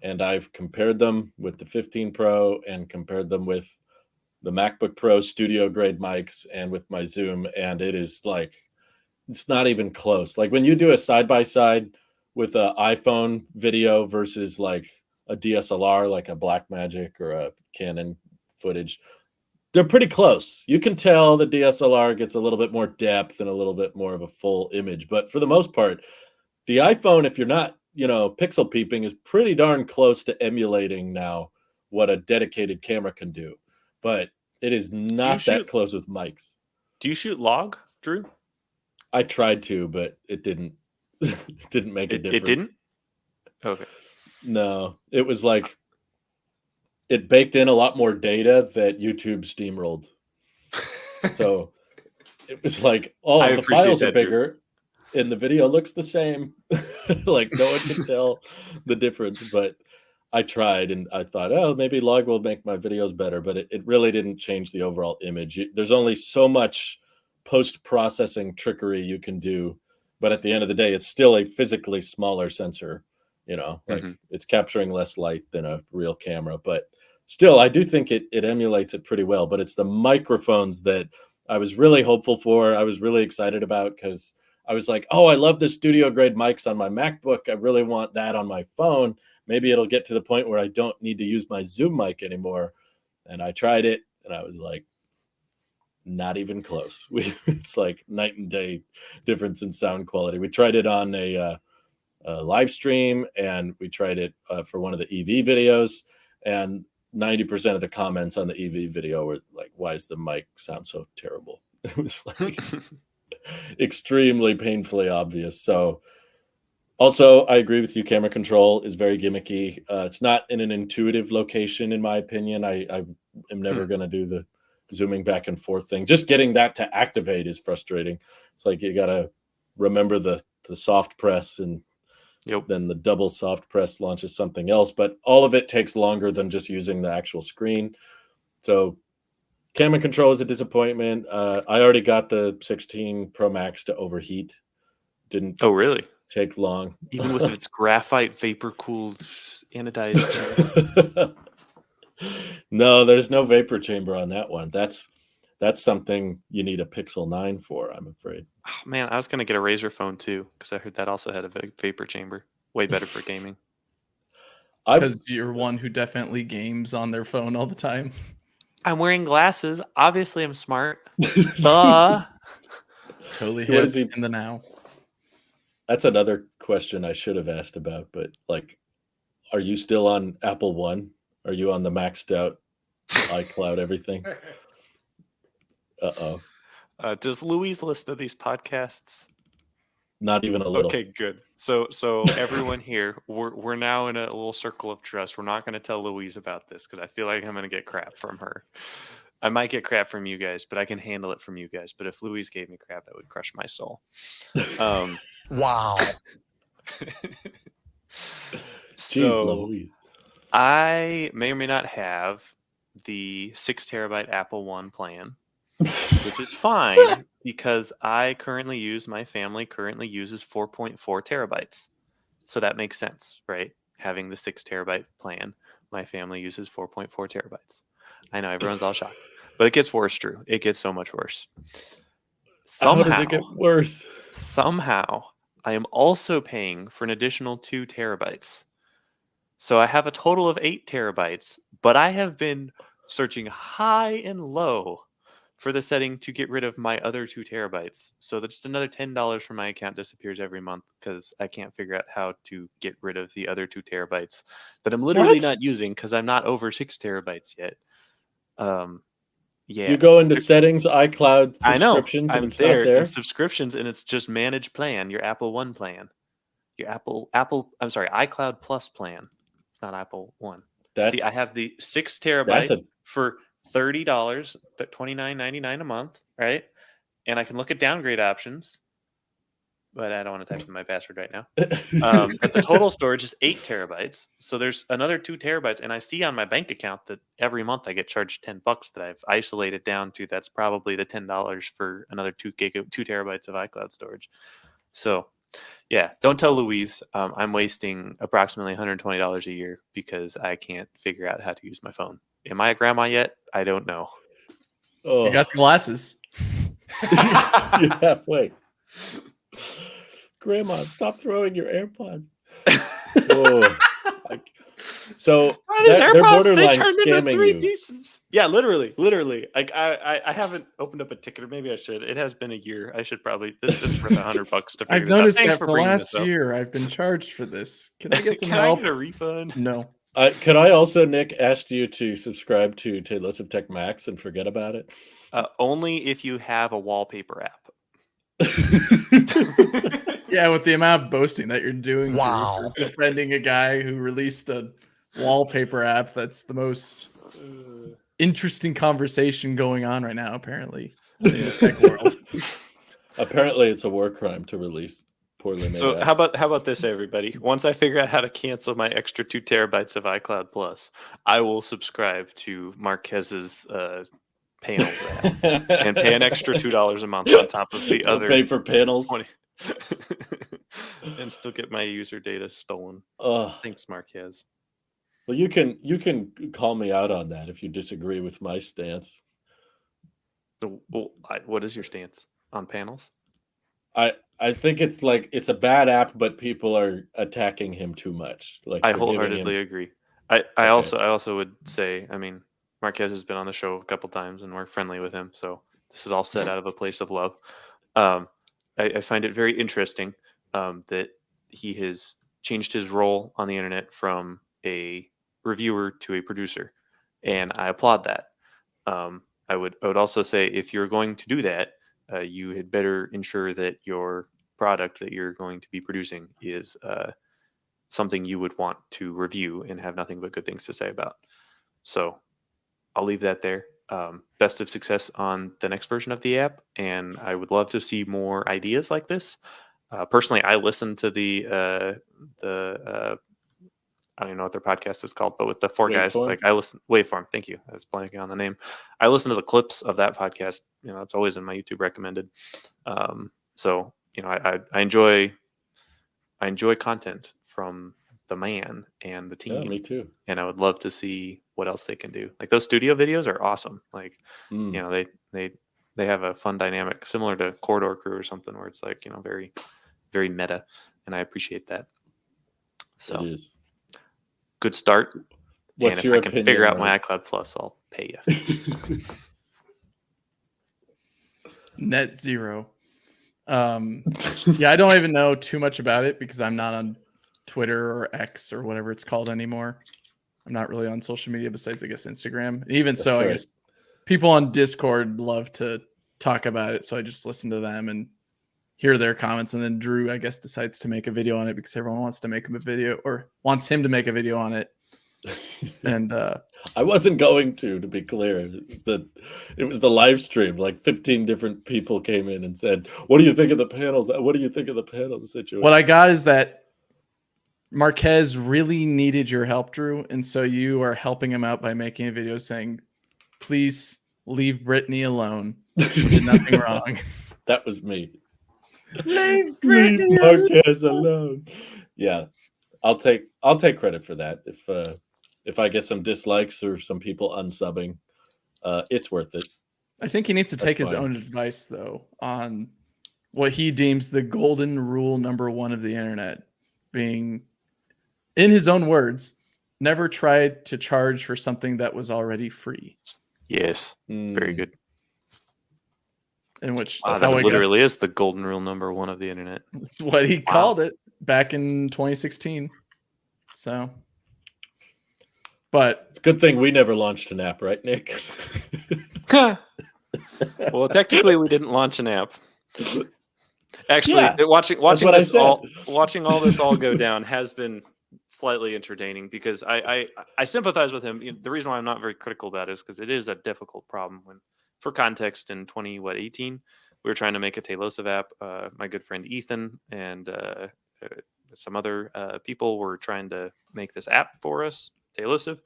and I've compared them with the 15 Pro and compared them with the MacBook Pro studio grade mics and with my Zoom, and it is like it's not even close. Like when you do a side by side with an iPhone video versus like a DSLR, like a Blackmagic or a Canon footage, they're pretty close. You can tell the DSLR gets a little bit more depth and a little bit more of a full image, but for the most part, the iPhone, if you're not, pixel peeping, is pretty darn close to emulating now what a dedicated camera can do. But it is not that close with mics.
Do you shoot log, Drew?
I tried to, but it didn't. It didn't make a difference.
It didn't? Okay.
No, it was like it baked in a lot more data that YouTube steamrolled. So it was like, the files are bigger, and the video looks the same. Like no one can tell the difference. But I tried, and I thought, oh, maybe log will make my videos better, but it really didn't change the overall image. There's only so much post-processing trickery you can do, but at the end of the day, it's still a physically smaller sensor. Like it's capturing less light than a real camera, but still, I do think it emulates it pretty well. But it's the microphones that I was really hopeful for. I was really excited about because I was like, oh, I love the studio grade mics on my MacBook. I really want that on my phone. Maybe it'll get to the point where I don't need to use my Zoom mic anymore. And I tried it, and I was like, Not even close. It's like night and day difference in sound quality. We tried it on a live stream, and we tried it for one of the EV videos, and 90% of the comments on the EV video were like, "Why does the mic sound so terrible?" It was like extremely painfully obvious. So, also, I agree with you. Camera control is very gimmicky. It's not in an intuitive location, in my opinion. I am never going to do the zooming back and forth thing. Just getting that to activate is frustrating. It's like you got to remember the soft press, and then the double soft press launches something else. But all of it takes longer than just using the actual screen. So camera control is a disappointment. I already got the 16 Pro Max to overheat. Didn't.
Oh, really?
Take long.
Even with its graphite vapor cooled anodized chamber?
No, there's no vapor chamber on that one. That's something you need a Pixel 9 for, I'm afraid.
Oh, man, I was going to get a Razer phone too, because I heard that also had a vapor chamber. Way better for gaming.
Because you're one who definitely games on their phone all the time.
I'm wearing glasses. Obviously, I'm smart. Duh.
Totally hip in the now.
That's another question I should have asked about, but like, are you still on Apple One? Are you on the maxed out iCloud everything? Uh-oh.
Does Louis listen to these podcasts?
Not even a little.
Okay, good. So everyone here, we're now in a little circle of trust. We're not going to tell Louise about this because I feel like I'm going to get crap from her. I might get crap from you guys, but I can handle it from you guys. But if Louise gave me crap, that would crush my soul.
Wow.
So I may or may not have the 6 terabyte Apple One plan, which is fine because my family currently uses 4.4 terabytes. So that makes sense, right? Having the 6 terabyte plan, my family uses 4.4 terabytes. I know everyone's all shocked, but it gets worse, Drew. It gets so much worse.
How does it get worse?
Somehow, I am also paying for an additional 2 terabytes. So I have a total of 8 terabytes, but I have been searching high and low for the setting to get rid of my other 2 terabytes. So that's just another $10 from my account disappears every month because I can't figure out how to get rid of the other 2 terabytes that I'm literally not using because I'm not over 6 terabytes yet. Yeah.
You go into settings, iCloud subscriptions,
I know.
and it's not there.
In subscriptions, and it's just manage plan, your Apple One plan, your iCloud Plus plan. It's not Apple One. See, I have the 6 terabyte for $30, but $29.99 a month, right? And I can look at downgrade options, but I don't want to type in my password right now. But the total storage is 8 terabytes. So there's another 2 terabytes. And I see on my bank account that every month I get charged $10 that I've isolated down to. That's probably the $10 for another 2 terabytes of iCloud storage. So yeah, don't tell Louise. I'm wasting approximately $120 a year because I can't figure out how to use my phone. Am I a grandma yet? I don't know.
Oh. You got the glasses.
You're halfway. Grandma, stop throwing your AirPods. So they're borderline scamming you.
Pieces. Yeah, literally. Like I haven't opened up a ticket, or maybe I should. It has been a year. I should probably. This is worth $100 to figure
I've noticed that for the last year I've been charged for this. Can I get some help?
I get a refund?
No.
Could I also, Nick, ask you to subscribe to Taylor's of Tech Max and forget about it?
Only if you have a wallpaper app.
Yeah, with the amount of boasting that you're doing, for defending a guy who released a wallpaper app, that's the most interesting conversation going on right now, apparently, in the tech world.
Apparently, it's a war crime to release poorly made
So
apps.
how about this, everybody? Once I figure out how to cancel my extra 2 terabytes of iCloud Plus, I will subscribe to Marquez's panels app and pay an extra $2 a month on top of the other.
Pay for panels
20 and still get my user data stolen. Thanks, Marquez.
Well, you can call me out on that if you disagree with my stance.
What is your stance on panels?
I think it's a bad app, but people are attacking him too much. Like,
I wholeheartedly agree. I also would say, I mean, Marquez has been on the show a couple times and we're friendly with him, so this is all said out of a place of love. I find it very interesting that he has changed his role on the internet from a reviewer to a producer, and I applaud that. I would also say, if you're going to do that, you had better ensure that your product that you're going to be producing is something you would want to review and have nothing but good things to say about. So I'll leave that there. Best of success on the next version of the app, and I would love to see more ideas like this. Personally, I listened to the I don't even know what their podcast is called, but with the four guys,
Waveform?
like I listen Waveform. Thank you. I was blanking on the name. I listen to the clips of that podcast. You know, it's always in my YouTube recommended. So you know, I enjoy content from the man and the team.
Yeah, me too.
And I would love to see what else they can do. Like, those studio videos are awesome. Like, you know, they have a fun dynamic similar to Corridor Crew or something, where it's like, you know, very, very meta, and I appreciate that. So
It is.
Good start.
What's
and
your
if I can
opinion,
figure out
Mark?
my iCloud Plus, I'll pay you.
Net zero. Yeah, I don't even know too much about it because I'm not on Twitter or X or whatever it's called anymore. I'm not really on social media besides, I guess, Instagram. Even
That's
so,
right.
I guess people on Discord love to talk about it, so I just listen to them and hear their comments. And then Drew, I guess, decides to make a video on it because everyone wants to make him a video, or wants him to make a video on it. And
I wasn't going to be clear. It was the live stream. Like 15 different people came in and said, "What do you think of the panels? What do you think of the panels situation?"
what I got is that Marquez really needed your help, Drew, and so you are helping him out by making a video saying, "Please leave Brittany alone. She did nothing wrong."
That was me.
Leave
Leave Marquez alone. Yeah, I'll take credit for that. If I get some dislikes or some people unsubbing, it's worth it.
I think he needs to take his own advice, though, on what he deems the golden rule number one of the internet, being, in his own words, never try to charge for something that was already free.
Yes, very good.
In which
that literally is the golden rule number one of the internet.
That's what he called it back in 2016. So, but
it's a good thing we never launched an app, right, Nick?
Well, technically, we didn't launch an app. Actually,
Yeah,
watching this all this all go down has been slightly entertaining, because I sympathize with him. The reason why I'm not very critical about it is because it is a difficult problem. When, for context, in 2018, we were trying to make a Tailosive app. My good friend Ethan and some other people were trying to make this app for us, Tailosive,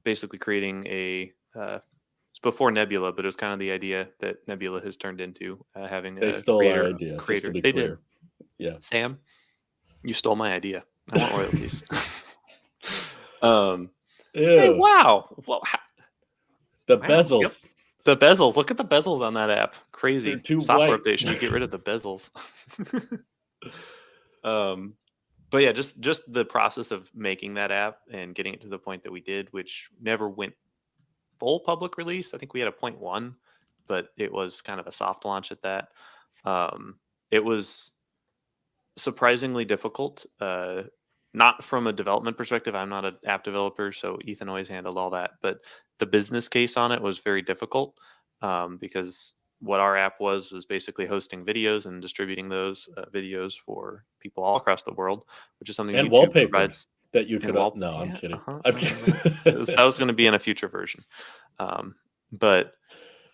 basically creating a it's before Nebula, but it was kind of the idea that Nebula has turned into, having
they
a
stole
creator,
our idea.
creator.
Just to be
They
clear.
did.
Yeah,
Sam, you stole my idea. I want royalties.
Ew.
Hey, wow. Well,
The bezels.
Yep. The bezels. Look at the bezels on that app. Crazy.
They're too
Software
white.
update should get rid of the bezels. But yeah, just the process of making that app and getting it to the point that we did, which never went full public release. I think we had a 0.1, but it was kind of a soft launch at that. It was surprisingly difficult. Not from a development perspective. I'm not an app developer, so Ethan always handled all that. But the business case on it was very difficult, because what our app was basically hosting videos and distributing those videos for people all across the world, which is something
And
YouTube
wallpaper
provides.
that you could. No, I'm kidding. I'm kidding.
That was going to be in a future version, but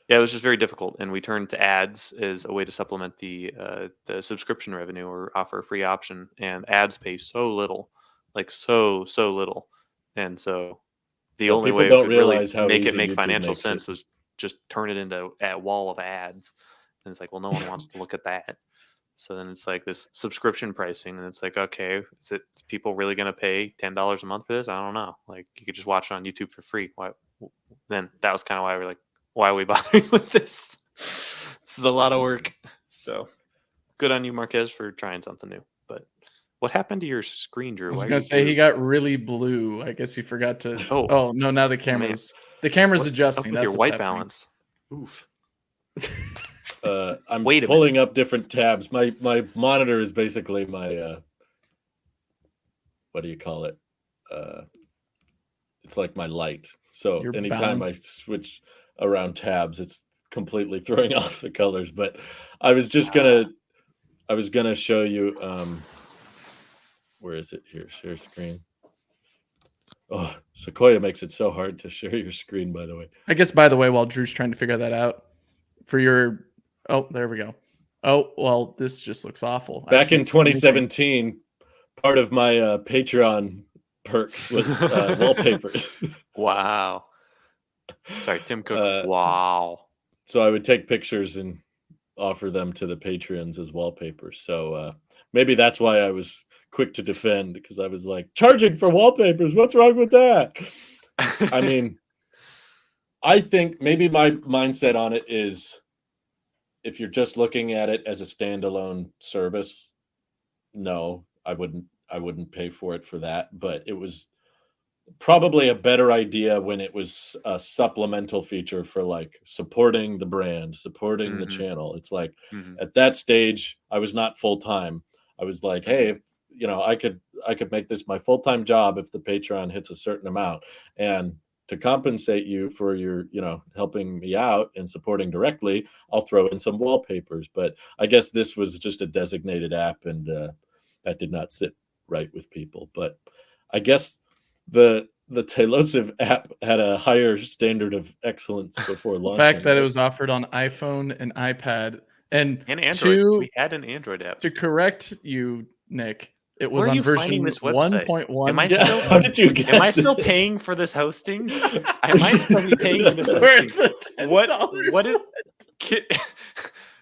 yeah, it was just very difficult, and we turned to ads as a way to supplement the subscription revenue, or offer a free option. And ads pay so little, like so little, and so the only way we could really make it make financial sense was just turn it into a wall of ads. And it's like, well, no one wants to look at that. So then it's like this subscription pricing, and it's like, okay, is people really going to pay $10 a month for this? I don't know. Like, you could just watch it on YouTube for free. Why? Then that was kind of why we're like, why are we bothering with this? This is a lot of work. So good on you, Marquez, for trying something new. But what happened to your screen, Drew?
I was going to say he got really blue. I guess he forgot to. Oh no! Now the camera's adjusting. That's
your white balance. Oof.
I'm
Wait a
pulling up different tabs. My monitor is basically my what do you call it? It's like my light. So
Your
anytime I
balance.
switch around tabs, it's completely throwing off the colors. But I was just gonna show you where is it here? Share screen. Oh, Sequoia makes it so hard to share your screen, by the way.
I guess, by the way, while Drew's trying to figure that out, for your there we go. Oh, well, this just looks awful.
Back in 2017, part of my Patreon perks was wallpapers.
Wow. Sorry, Tim Cook. Wow.
So I would take pictures and offer them to the Patreons as wallpapers. So maybe that's why I was quick to defend, because I was like, charging for wallpapers, what's wrong with that? I mean, I think maybe my mindset on it is, if you're just looking at it as a standalone service, no, I wouldn't pay for it for that. But it was probably a better idea when it was a supplemental feature for like supporting the brand, supporting the channel. It's like at that stage, I was not full time. I was like, hey, if, you know, I could make this my full-time job if the Patreon hits a certain amount, and to compensate you for your, you know, helping me out and supporting directly, I'll throw in some wallpapers. But I guess this was just a designated app, and that did not sit right with people. But I guess the Tailosive app had a higher standard of excellence before launching.
The fact that it was offered on iPhone and iPad and
Android. We had an Android app.
To correct you, Nick, it was
Where are
on
you
version
finding this website?
1.1.
Am I still?
How did you get
Am I still paying for this hosting? I might still be paying for this hosting. What did?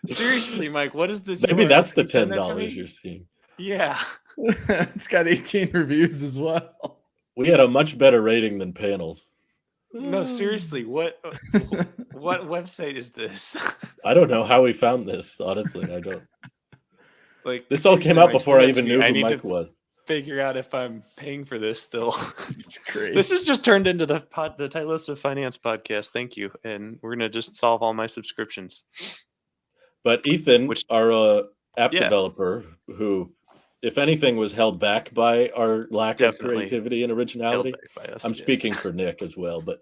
Seriously, Mike, what is this?
Maybe that's the
Can you send that to
$10
me?
you're seeing.
Yeah.
It's got 18 reviews as well.
We had a much better rating than Panels.
No, seriously, what website is this?
I don't know how we found this. Honestly, I don't.
Like,
This all came
seriously,
out
Mike,
before I
send that to
even
me.
knew
I
who
need
Mike
to
was.
figure out if I'm paying for this still.
It's crazy.
This has just turned into the Tailosive Finance podcast. Thank you, and we're gonna just solve all my subscriptions.
But Ethan, our app developer, who, if anything, was held back by our lack of creativity and originality. I'm speaking for Nick as well, but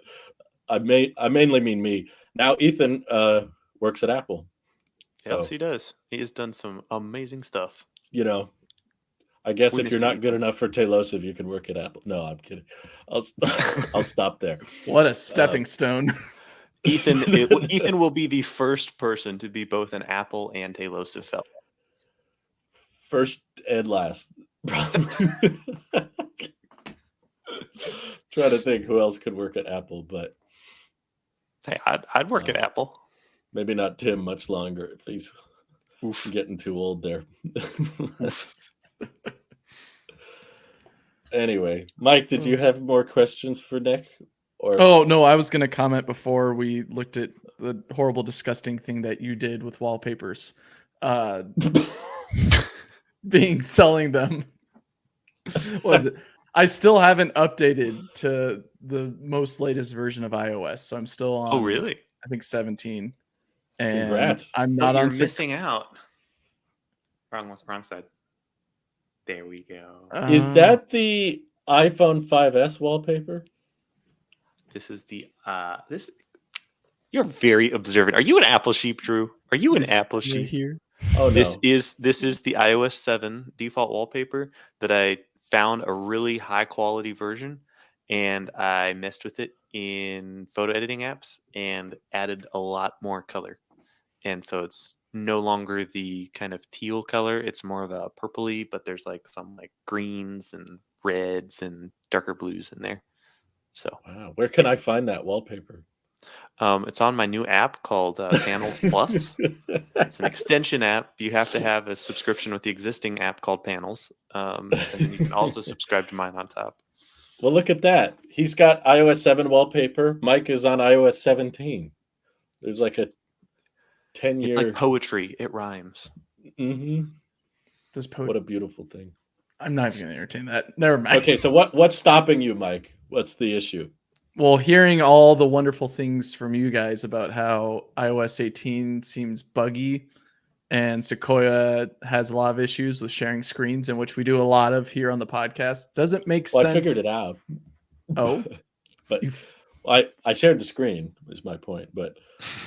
I mainly mean me. Now Ethan works at Apple. So,
yes, he does. He has done some amazing stuff.
You know, I guess if you're not good enough for Tailosive, you can work at Apple. No, I'm kidding. I'll stop there.
What a stepping stone.
Ethan will be the first person to be both an Apple and Tailosive fellow.
First and last. Trying to think who else could work at Apple, but
hey, I'd work at Apple.
Maybe not Tim much longer if he's getting too old there. Anyway, Mike, did you have more questions for Nick? Or
Oh no, I was going to comment before we looked at the horrible, disgusting thing that you did with wallpapers, selling them. What was it? I still haven't updated to the most latest version of iOS, so I'm still on.
Oh, really?
I think 17. And
congrats!
I'm not on.
You're missing out. Wrong side. There we go.
Is that the iPhone 5S wallpaper?
This is the this. You're very observant. Are you an Apple sheep, Drew? Are you an Apple sheep
here?
Oh no.
This is the iOS 7 default wallpaper that I found a really high quality version, and I messed with it in photo editing apps and added a lot more color. And so it's no longer the kind of teal color. It's more of a purpley, but there's like some like greens and reds and darker blues in there. So
wow, where can I find that wallpaper?
It's on my new app called Panels Plus. It's an extension app. You have to have a subscription with the existing app called Panels. And then you can also subscribe to mine on top.
Well, look at that. He's got iOS 7 wallpaper. Mike is on iOS 17. There's like a 10-year...
It's like poetry. It rhymes.
Mm-hmm.
What
a beautiful thing.
I'm not even going to entertain that. Never mind.
Okay, so what's stopping you, Mike? What's the issue?
Well, hearing all the wonderful things from you guys about how iOS 18 seems buggy and Sequoia has a lot of issues with sharing screens, in which we do a lot of here on the podcast, doesn't make
Well,
sense.
I figured it out.
Oh,
but I shared the screen is my point. But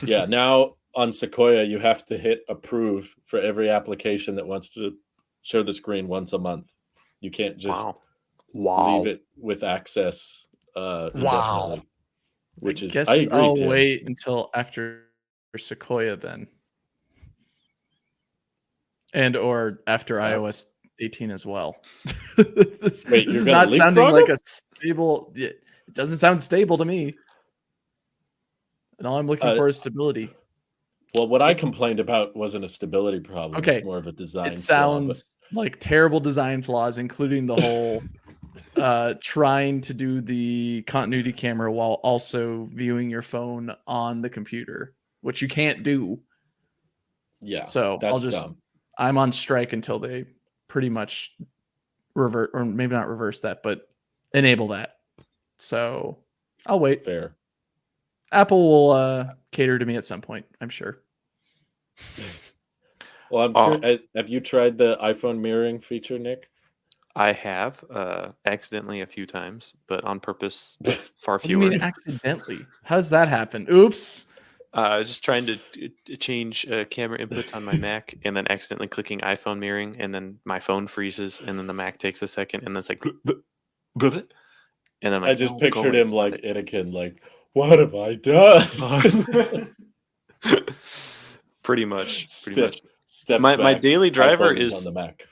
yeah, now on Sequoia, you have to hit approve for every application that wants to share the screen once a month. You can't just leave it with access indefinitely. Which is, I agree,
I'll
Jim.
wait until after Sequoia then. And or after iOS 18 as well. this
Wait,
this
you're
is
gonna
not sounding
leapfrog
like
them?
a stable. It doesn't sound stable to me. And all I'm looking for is stability.
Well, what I complained about wasn't a stability problem.
Okay.
It's more of a design
It
flaw.
sounds like terrible design flaws, including the whole trying to do the continuity camera while also viewing your phone on the computer, which you can't do.
Yeah,
So
that's dumb.
I'm on strike until they pretty much revert, or maybe not reverse that, but enable that. So I'll wait.
Fair.
Apple will cater to me at some point, I'm sure.
Well, I'm curious. Have you tried the iPhone mirroring feature, Nick?
I have accidentally a few times, but on purpose far
What do you
fewer.
mean accidentally? How does that happen? Oops.
I was just trying to change camera inputs on my Mac, and then accidentally clicking iPhone mirroring, and then my phone freezes, and then the Mac takes a second, and then it's like, and then I'm like,
I just
"No, go
pictured
away,
him
stop
like
it."
Anakin, like, what have I done?
Pretty much.
Steps
My
back,
daily driver
iPhone is
is
on the Mac.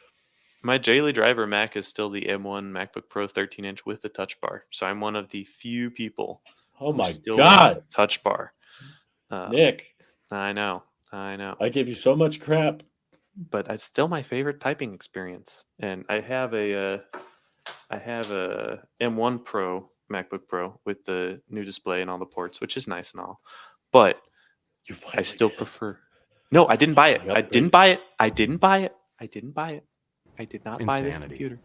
my daily driver Mac is still the M1 MacBook Pro 13-inch with the touch bar. So I'm one of the few people
Oh
who
my
still
God,
want a touch bar.
Nick,
I know.
I give you so much crap.
But it's still my favorite typing experience. And I have a M1 Pro MacBook Pro with the new display and all the ports, which is nice and all. But I still prefer. No, I didn't buy it. I didn't buy it. I didn't buy it. I didn't buy it. I did not buy this computer.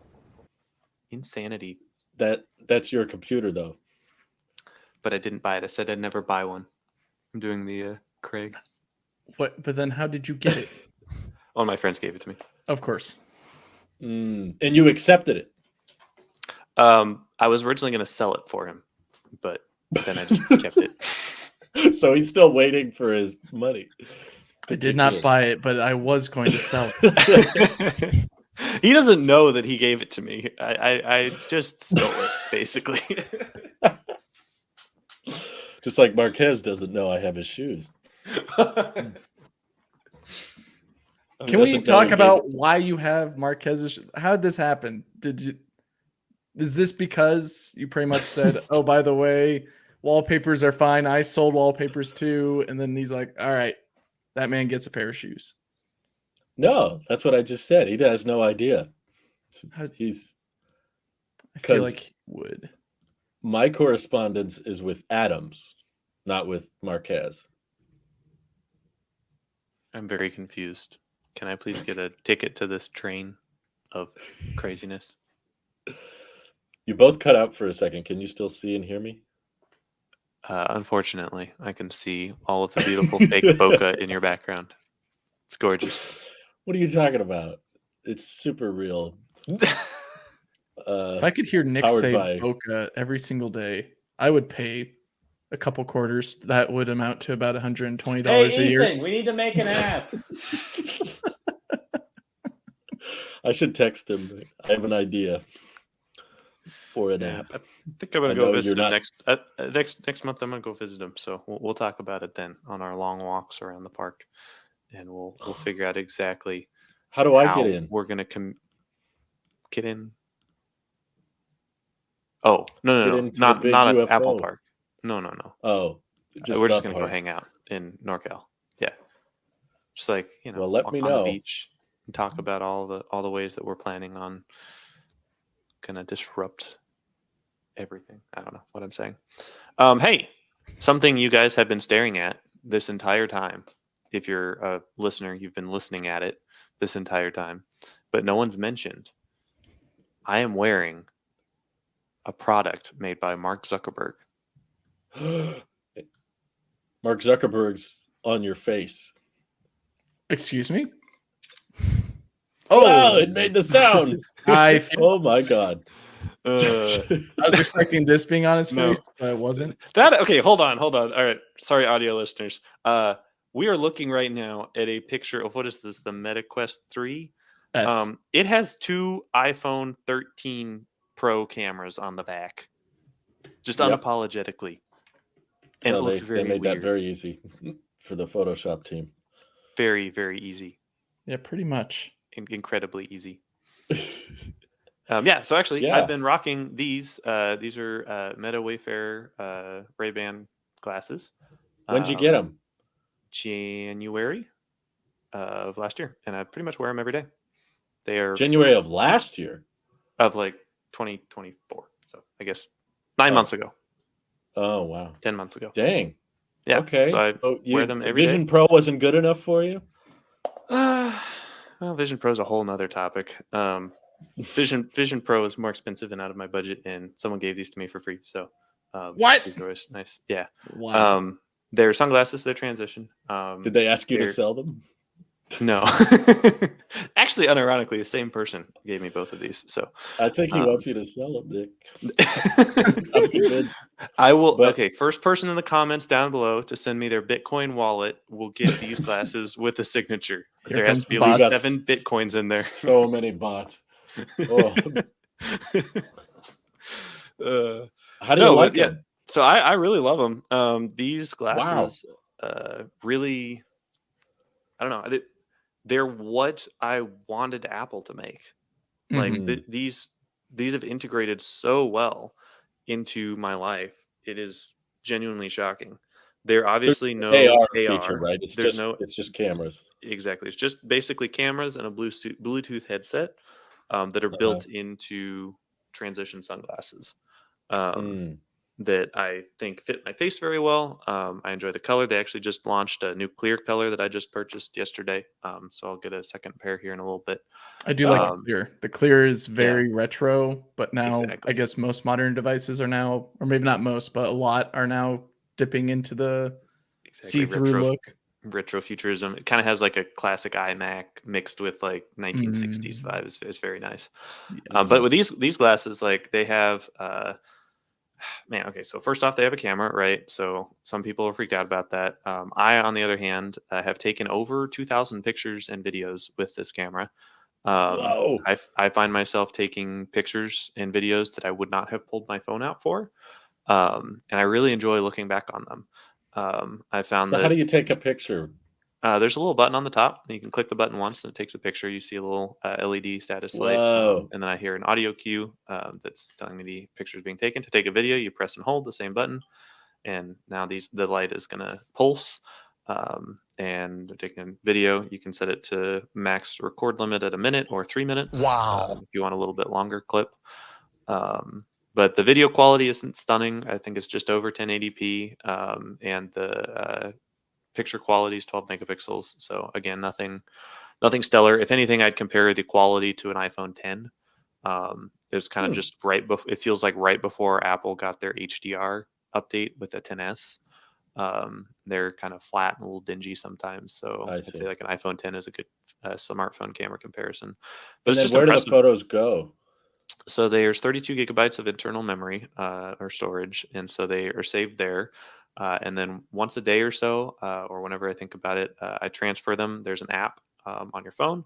Insanity.
That's your computer, though.
But I didn't buy it. I said I'd never buy one. I'm doing the Craig.
What? But then how did you get it?
One of my friends gave it to me.
Of course.
And you accepted it.
I was originally going to sell it for him, but then I just kept it.
So he's still waiting for his money.
I did not buy it, but I was going to sell it.
He doesn't know that he gave it to me. I just stole it, basically.
Just like Marquez doesn't know I have his shoes.
Can we talk about why you have Marquez's? How did this happen? Is this because you pretty much said, "Oh, by the way, wallpapers are fine. I sold wallpapers too," and then he's like, "All right, that man gets a pair of shoes."
No, that's what I just said. He has no idea.
I feel like he would.
My correspondence is with Adams, not with Marquez.
I'm very confused. Can I please get a ticket to this train of craziness?
You both cut out for a second. Can you still see and hear me?
Unfortunately, I can see all of the beautiful fake bokeh in your background. It's gorgeous.
What are you talking about? It's super real.
If I could hear Nick say bokeh every single day, I would pay a couple quarters. That would amount to about $120 a year.
We need to make an app.
I should text him. I have an idea for an app.
I think I'm gonna go visit him next month. I'm gonna go visit him, so we'll talk about it then on our long walks around the park, and we'll figure out exactly
how do I get in.
We're gonna get in. Oh no, not at Apple Park. No.
Oh,
we're just gonna go hang out in NorCal. Yeah, just like
Well, let me know.
On the beach and talk about all the ways that we're planning on gonna disrupt everything. I don't know what I'm saying. Hey, something you guys have been staring at this entire time. If you're a listener, you've been listening at it this entire time, but no one's mentioned. I am wearing a product made by Mark Zuckerberg.
Mark Zuckerberg's on your face.
Excuse me?
Wow, it made the sound. Oh my God.
I was expecting this being on his face, but it wasn't.
Okay, hold on. All right. Sorry, audio listeners. We are looking right now at a picture of what is this? The Meta Quest 3.
Yes.
It has 2 iPhone 13 Pro cameras on the back. Just unapologetically. And it looks very
they made
weird.
that very easy for the Photoshop team.
Very, very easy.
Yeah, pretty much.
Incredibly easy. So actually, I've been rocking these. These are Meta Wayfarer Ray-Ban glasses.
When did you get them?
January of last year, and I pretty much wear them every day. They are
January of last year?
Of like 2024. So I guess 9 months ago.
Oh, wow.
10 months ago.
Dang.
Yeah.
Okay.
So I wear them every
Vision
day.
Pro wasn't good enough for you?
Well, Vision Pro is a whole nother topic. Vision Pro is more expensive and out of my budget, and someone gave these to me for free. So
what?
Nice. Yeah.
Wow.
They're sunglasses. They're transition.
Did they ask you to sell them?
No. Actually, unironically, the same person gave me both of these. So
I think he wants you to sell them, Nick. I'm convinced.
I will. Okay, first person in the comments down below to send me their Bitcoin wallet will get these glasses with a signature. There has to be at least 7 Bitcoins in there.
So many bots. Oh. How do you like them?
So I really love them. These glasses really, I don't know. They're what I wanted Apple to make. Like these have integrated so well into my life. It is genuinely shocking. They're obviously no AR
feature, right? It's just cameras.
Exactly. It's just basically cameras and a Bluetooth headset that are built into transition sunglasses. That I think fit my face very well. I enjoy the color. They actually just launched a new clear color that I just purchased yesterday. So I'll get a second pair here in a little bit.
I do like the clear. The clear is very retro, but now I guess most modern devices are now, or maybe not most, but a lot are now dipping into the see-through look.
Retro futurism. It kind of has like a classic iMac mixed with like 1960s vibes. It's very nice. Yes. But with these glasses, like they have okay, so first off, they have a camera, right? So some people are freaked out about that. I, on the other hand, have taken over 2,000 pictures and videos with this camera.
Whoa.
I find myself taking pictures and videos that I would not have pulled my phone out for. And I really enjoy looking back on them. I found that.
How do you take a picture?
There's a little button on the top. You can click the button once and it takes a picture. You see a little LED status light. And then I hear an audio cue that's telling me the picture is being taken. To take a video, you press and hold the same button. And now the light is going to pulse. And taking a video, you can set it to max record limit at a minute or 3 minutes.
Wow.
If you want a little bit longer clip. But the video quality isn't stunning. I think it's just over 1080p. And the picture quality is 12 megapixels. So again, nothing stellar. If anything, I'd compare the quality to an iPhone 10. It was kind of just right before. It feels like right before Apple got their HDR update with the 10s. They're kind of flat and a little dingy sometimes. So I'd say like an iPhone 10 is a good smartphone camera comparison. But it's just
where
impressive.
do the photos go?
So there's 32 gigabytes of internal memory or storage, and so they are saved there. And then once a day or so, or whenever I think about it, I transfer them. There's an app on your phone,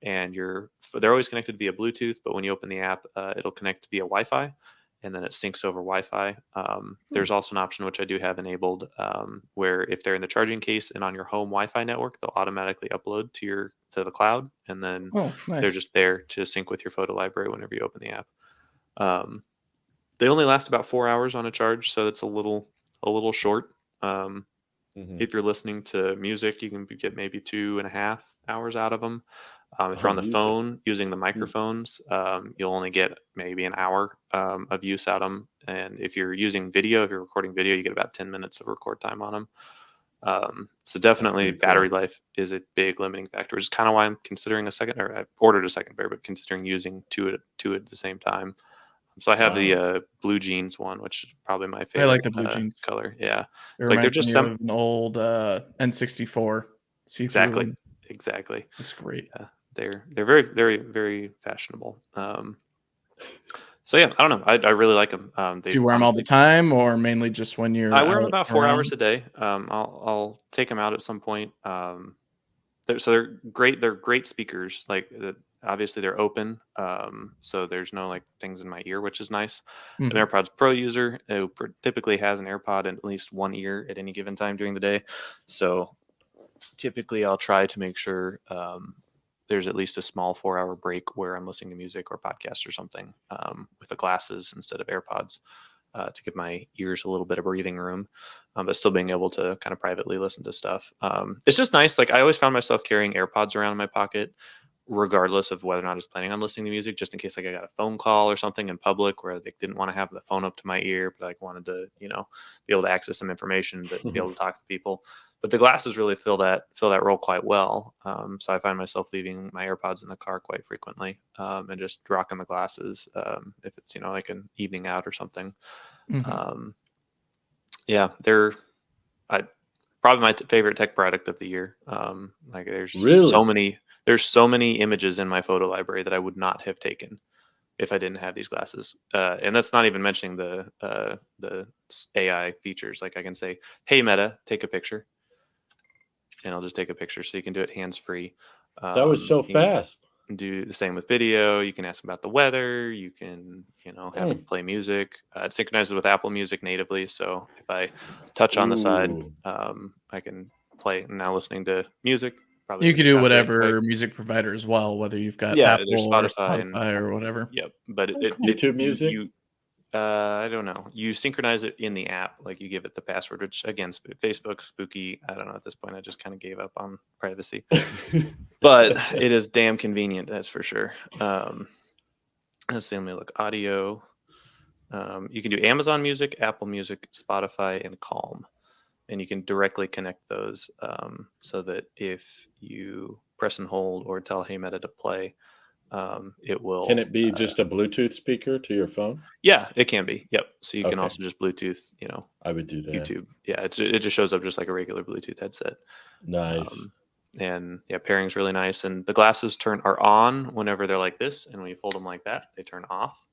and they're always connected via Bluetooth. But when you open the app, it'll connect via Wi-Fi, and then it syncs over Wi-Fi. There's also an option which I do have enabled, where if they're in the charging case and on your home Wi-Fi network, they'll automatically upload to the cloud, and then they're just there to sync with your photo library whenever you open the app. They only last about 4 hours on a charge, so it's a little short. If you're listening to music, you can get maybe 2.5 hours out of them. If you're on the phone using the microphones, you'll only get maybe an hour of use out of them. And if you're using video, if you're recording video, you get about 10 minutes of record time on them. So definitely battery life is a big limiting factor, which is kind of why I'm considering a second, or I ordered a second pair, but considering using two at the same time. So I have the blue jeans one, which is probably my favorite.
I like the blue jeans
color. Yeah,
it
it's like they're
reminds
just
me of an old N64 see-through.
Exactly.
That's great.
Yeah, they're very, very, very fashionable. So yeah, I don't know. I really like them.
Do you wear them all the time, or mainly just when you're?
I wear them
out
about 4
around?
hours a day. I'll take them out at some point. They're great. They're great speakers. Like obviously they're open, so there's no like things in my ear, which is nice.
Mhm.
An AirPods Pro user who typically has an AirPod in at least one ear at any given time during the day. So typically I'll try to make sure there's at least a small 4-hour break where I'm listening to music or podcast or something with the glasses instead of AirPods to give my ears a little bit of breathing room, but still being able to kind of privately listen to stuff. It's just nice. Like I always found myself carrying AirPods around in my pocket, regardless of whether or not I was planning on listening to music, just in case like I got a phone call or something in public where they didn't want to have the phone up to my ear, but like wanted to, be able to access some information, but be able to talk to people. But the glasses really fill that role quite well. So I find myself leaving my AirPods in the car quite frequently and just rocking the glasses if it's like an evening out or something.
Mhm.
Yeah, they're probably my favorite tech product of the year. Like there's
Really?
so many images in my photo library that I would not have taken if I didn't have these glasses. And that's not even mentioning the AI features. Like I can say, "Hey Meta, take a picture," and I'll just take a picture. So you can do it hands free.
That was so
You can
fast.
do the same with video. You can ask about the weather. You can have it play music. It synchronizes with Apple Music natively. So if I touch on the side,
Ooh.
I can play. Now listening to music. Probably
You
gonna
can
get
do
copyright strike.
whatever music provider as well, whether you've got
Yeah, there's
Apple or
Spotify and
Spotify or whatever.
yep. But
Oh,
it
cool.
it
YouTube music?
you I don't know. You synchronize it in the app, like you give it the password, which again, Facebook spooky. I don't know at this point. I just kind of gave up on privacy, but it is damn convenient. That's for sure. Let's see. Let me look. Audio. You can do Amazon Music, Apple Music, Spotify, and Calm, and you can directly connect those so that if you press and hold or tell Hey Meta to play, it will.
Can it be just a Bluetooth speaker to your phone?
Yeah, it can be. Yep. So you can
Okay.
also just Bluetooth,
I would do that.
YouTube. Yeah, it just shows up just like a regular Bluetooth headset.
Nice.
And yeah, pairing's really nice. And the glasses are on whenever they're like this, and when you fold them like that, they turn off.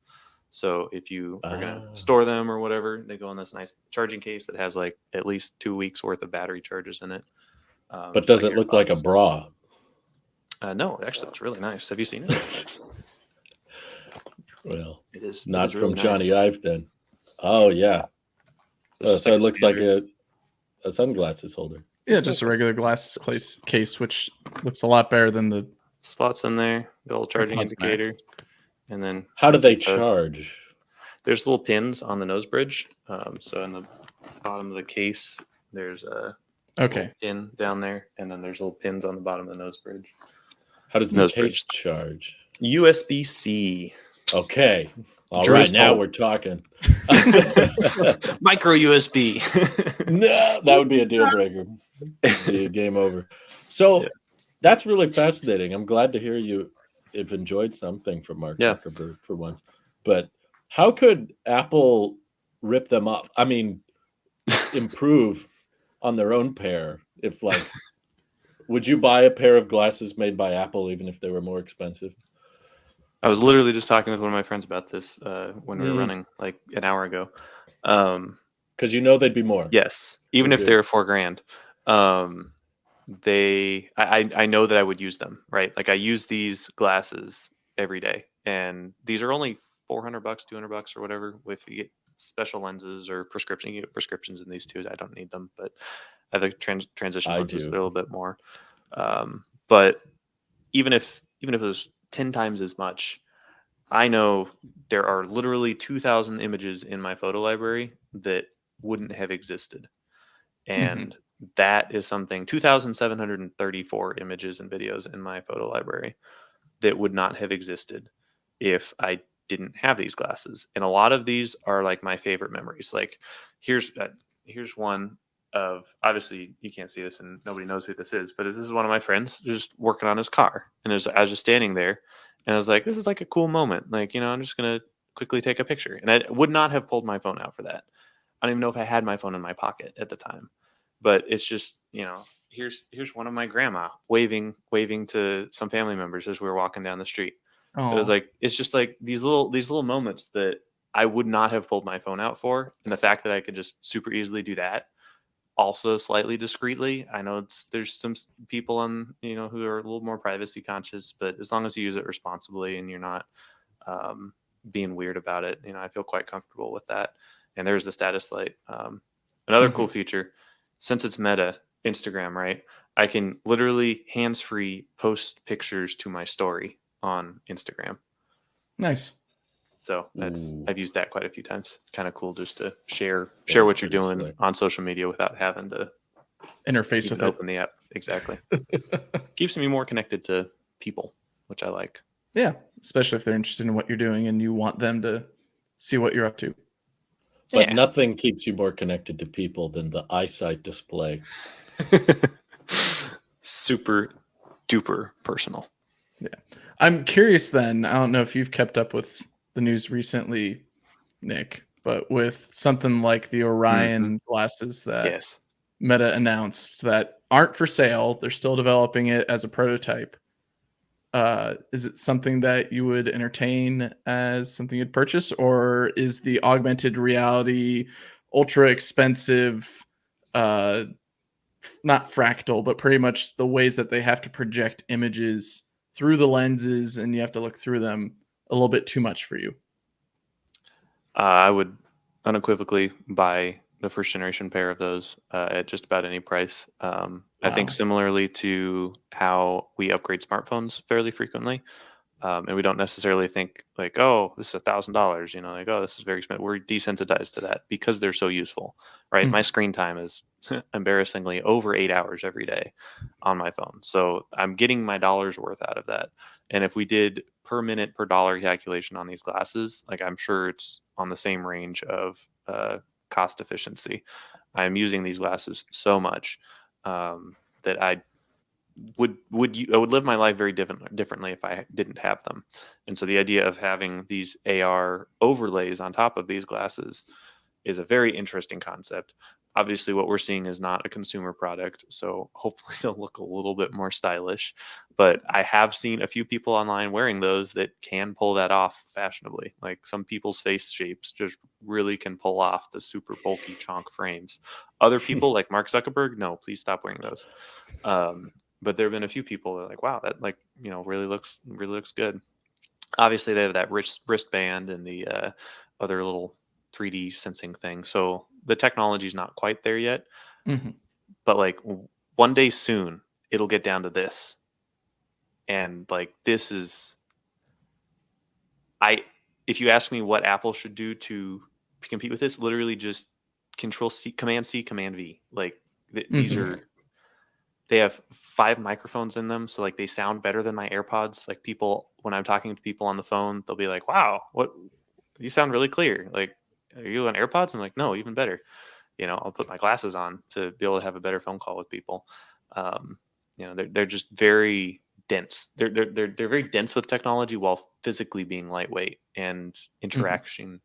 So if you are gonna store them or whatever, they go in this nice charging case that has like at least 2 weeks worth of battery charges in it.
But does it look like a bra?
No, actually, it's really nice. Have you seen it?
Well,
It is
not
really
from Jony
nice.
Ive then. Oh yeah.
So it's
So it looks like
standard-
a sunglasses holder.
Yeah, just a regular glass case, which looks a lot better than the
slots in there, the little charging
AirPods
indicator,
Max.
and then
How do they charge?
there's little pins on the nose bridge. So in the bottom of the case, there's a little pin down there, and then there's little pins on the bottom of the nose bridge.
How does the case charge?
USB-C.
Okay. All right, now we're talking.
Micro USB.
No, that would be a deal breaker. Be a game over. So that's really fascinating. I'm glad to hear you have enjoyed something from Mark Zuckerberg for once. But how could Apple rip them off? I mean, improve on their own pair. If would you buy a pair of glasses made by Apple even if they were more expensive?
I was literally just talking with one of my friends about this when we were running like an hour ago.
Because they'd be more.
Yes, even if they were $4,000. I know that I would use them, right? Like I use these glasses every day, and these are only $400, $200 or whatever. If you get special lenses or prescription, you get prescriptions in these too. I don't need them, but I have the transition lenses a little bit more. But even if it was 10 times as much, I know there are literally 2,000 images in my photo library that wouldn't have existed. And that is something 2,734 images and videos in my photo library that would not have existed if I didn't have these glasses. And a lot of these are like my favorite memories. Like here's one of, obviously you can't see this and nobody knows who this is, but this is one of my friends just working on his car. And I was just standing there and I was like, this is like a cool moment. Like, I'm just going to quickly take a picture. And I would not have pulled my phone out for that. I don't even know if I had my phone in my pocket at the time. But it's just, here's one of my grandma waving to some family members as we were walking down the street. It was like, it's just like these little moments that I would not have pulled my phone out for. And the fact that I could just super easily do that, also slightly discreetly. I know there's some people on, who are a little more privacy conscious, but as long as you use it responsibly and you're not being weird about it, I feel quite comfortable with that. And there's the status light. Another cool feature, since it's Meta Instagram, right? I can literally hands-free post pictures to my story on Instagram.
Nice.
So I've used that quite a few times. Kind of cool just to share
That's
what you're doing
slick.
on social media without having to
Interface with
open the app. Exactly. Keeps me more connected to people, which I like.
Yeah, especially if they're interested in what you're doing and you want them to see what you're up to.
But nothing keeps you more connected to people than the eyesight display.
Super duper personal.
Yeah. I'm curious then, I don't know if you've kept up with the news recently, Nick, but with something like the Orion glasses that Meta announced that aren't for sale, they're still developing it as a prototype. Is it something that you would entertain as something you'd purchase, or is the augmented reality ultra expensive, not fractal, but pretty much the ways that they have to project images through the lenses and you have to look through them a little bit too much for you?
I would unequivocally buy the first generation pair of those at just about any price. I think similarly to how we upgrade smartphones fairly frequently, and we don't necessarily think like, oh, this is $1,000, like, oh, this is very expensive. We're desensitized to that because they're so useful, right? My screen time is embarrassingly over 8 hours every day on my phone. So I'm getting my dollar's worth out of that. And if we did per minute per dollar calculation on these glasses, like I'm sure it's on the same range of cost efficiency. I'm using these glasses so much that I would live my life very differently if I didn't have them. And so the idea of having these AR overlays on top of these glasses is a very interesting concept. Obviously, what we're seeing is not a consumer product, so hopefully they'll look a little bit more stylish. But I have seen a few people online wearing those that can pull that off fashionably. Like some people's face shapes just really can pull off the super bulky chonk frames. Other people, like Mark Zuckerberg, no, please stop wearing those. But there have been a few people that are like, wow, that really looks good. Obviously, they have that wristband and the other little 3D sensing thing. So the technology is not quite there yet. But like one day soon, it'll get down to this. And like this is, if you ask me what Apple should do to compete with this, literally just Control C, Command C, Command V. Like these are. They have 5 microphones in them, so like they sound better than my AirPods. Like people, when I'm talking to people on the phone, they'll be like, "Wow, what? You sound really clear. Like, are you on AirPods?" I'm like, "No, even better." I'll put my glasses on to be able to have a better phone call with people. They're just very dense. They're very dense with technology while physically being lightweight and interaction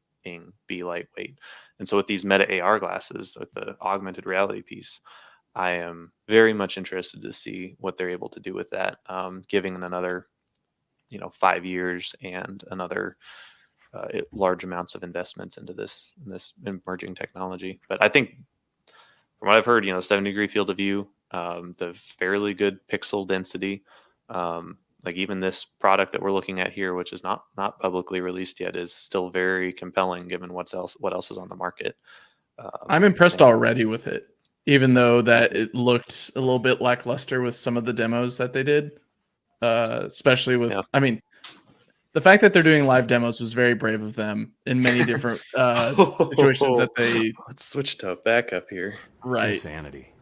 be lightweight. And so with these Meta AR glasses, with the augmented reality piece, I am very much interested to see what they're able to do with that, giving another, 5 years and another large amounts of investments into this emerging technology. But I think from what I've heard, 70-degree field of view, the fairly good pixel density, like even this product that we're looking at here, which is not publicly released yet, is still very compelling given what else is on the market.
I'm impressed already with it. Even though that it looked a little bit lackluster with some of the demos that they did, especially with, I mean, the fact that they're doing live demos was very brave of them in many different situations that they.
Let's switch to a backup here.
Right.
Insanity.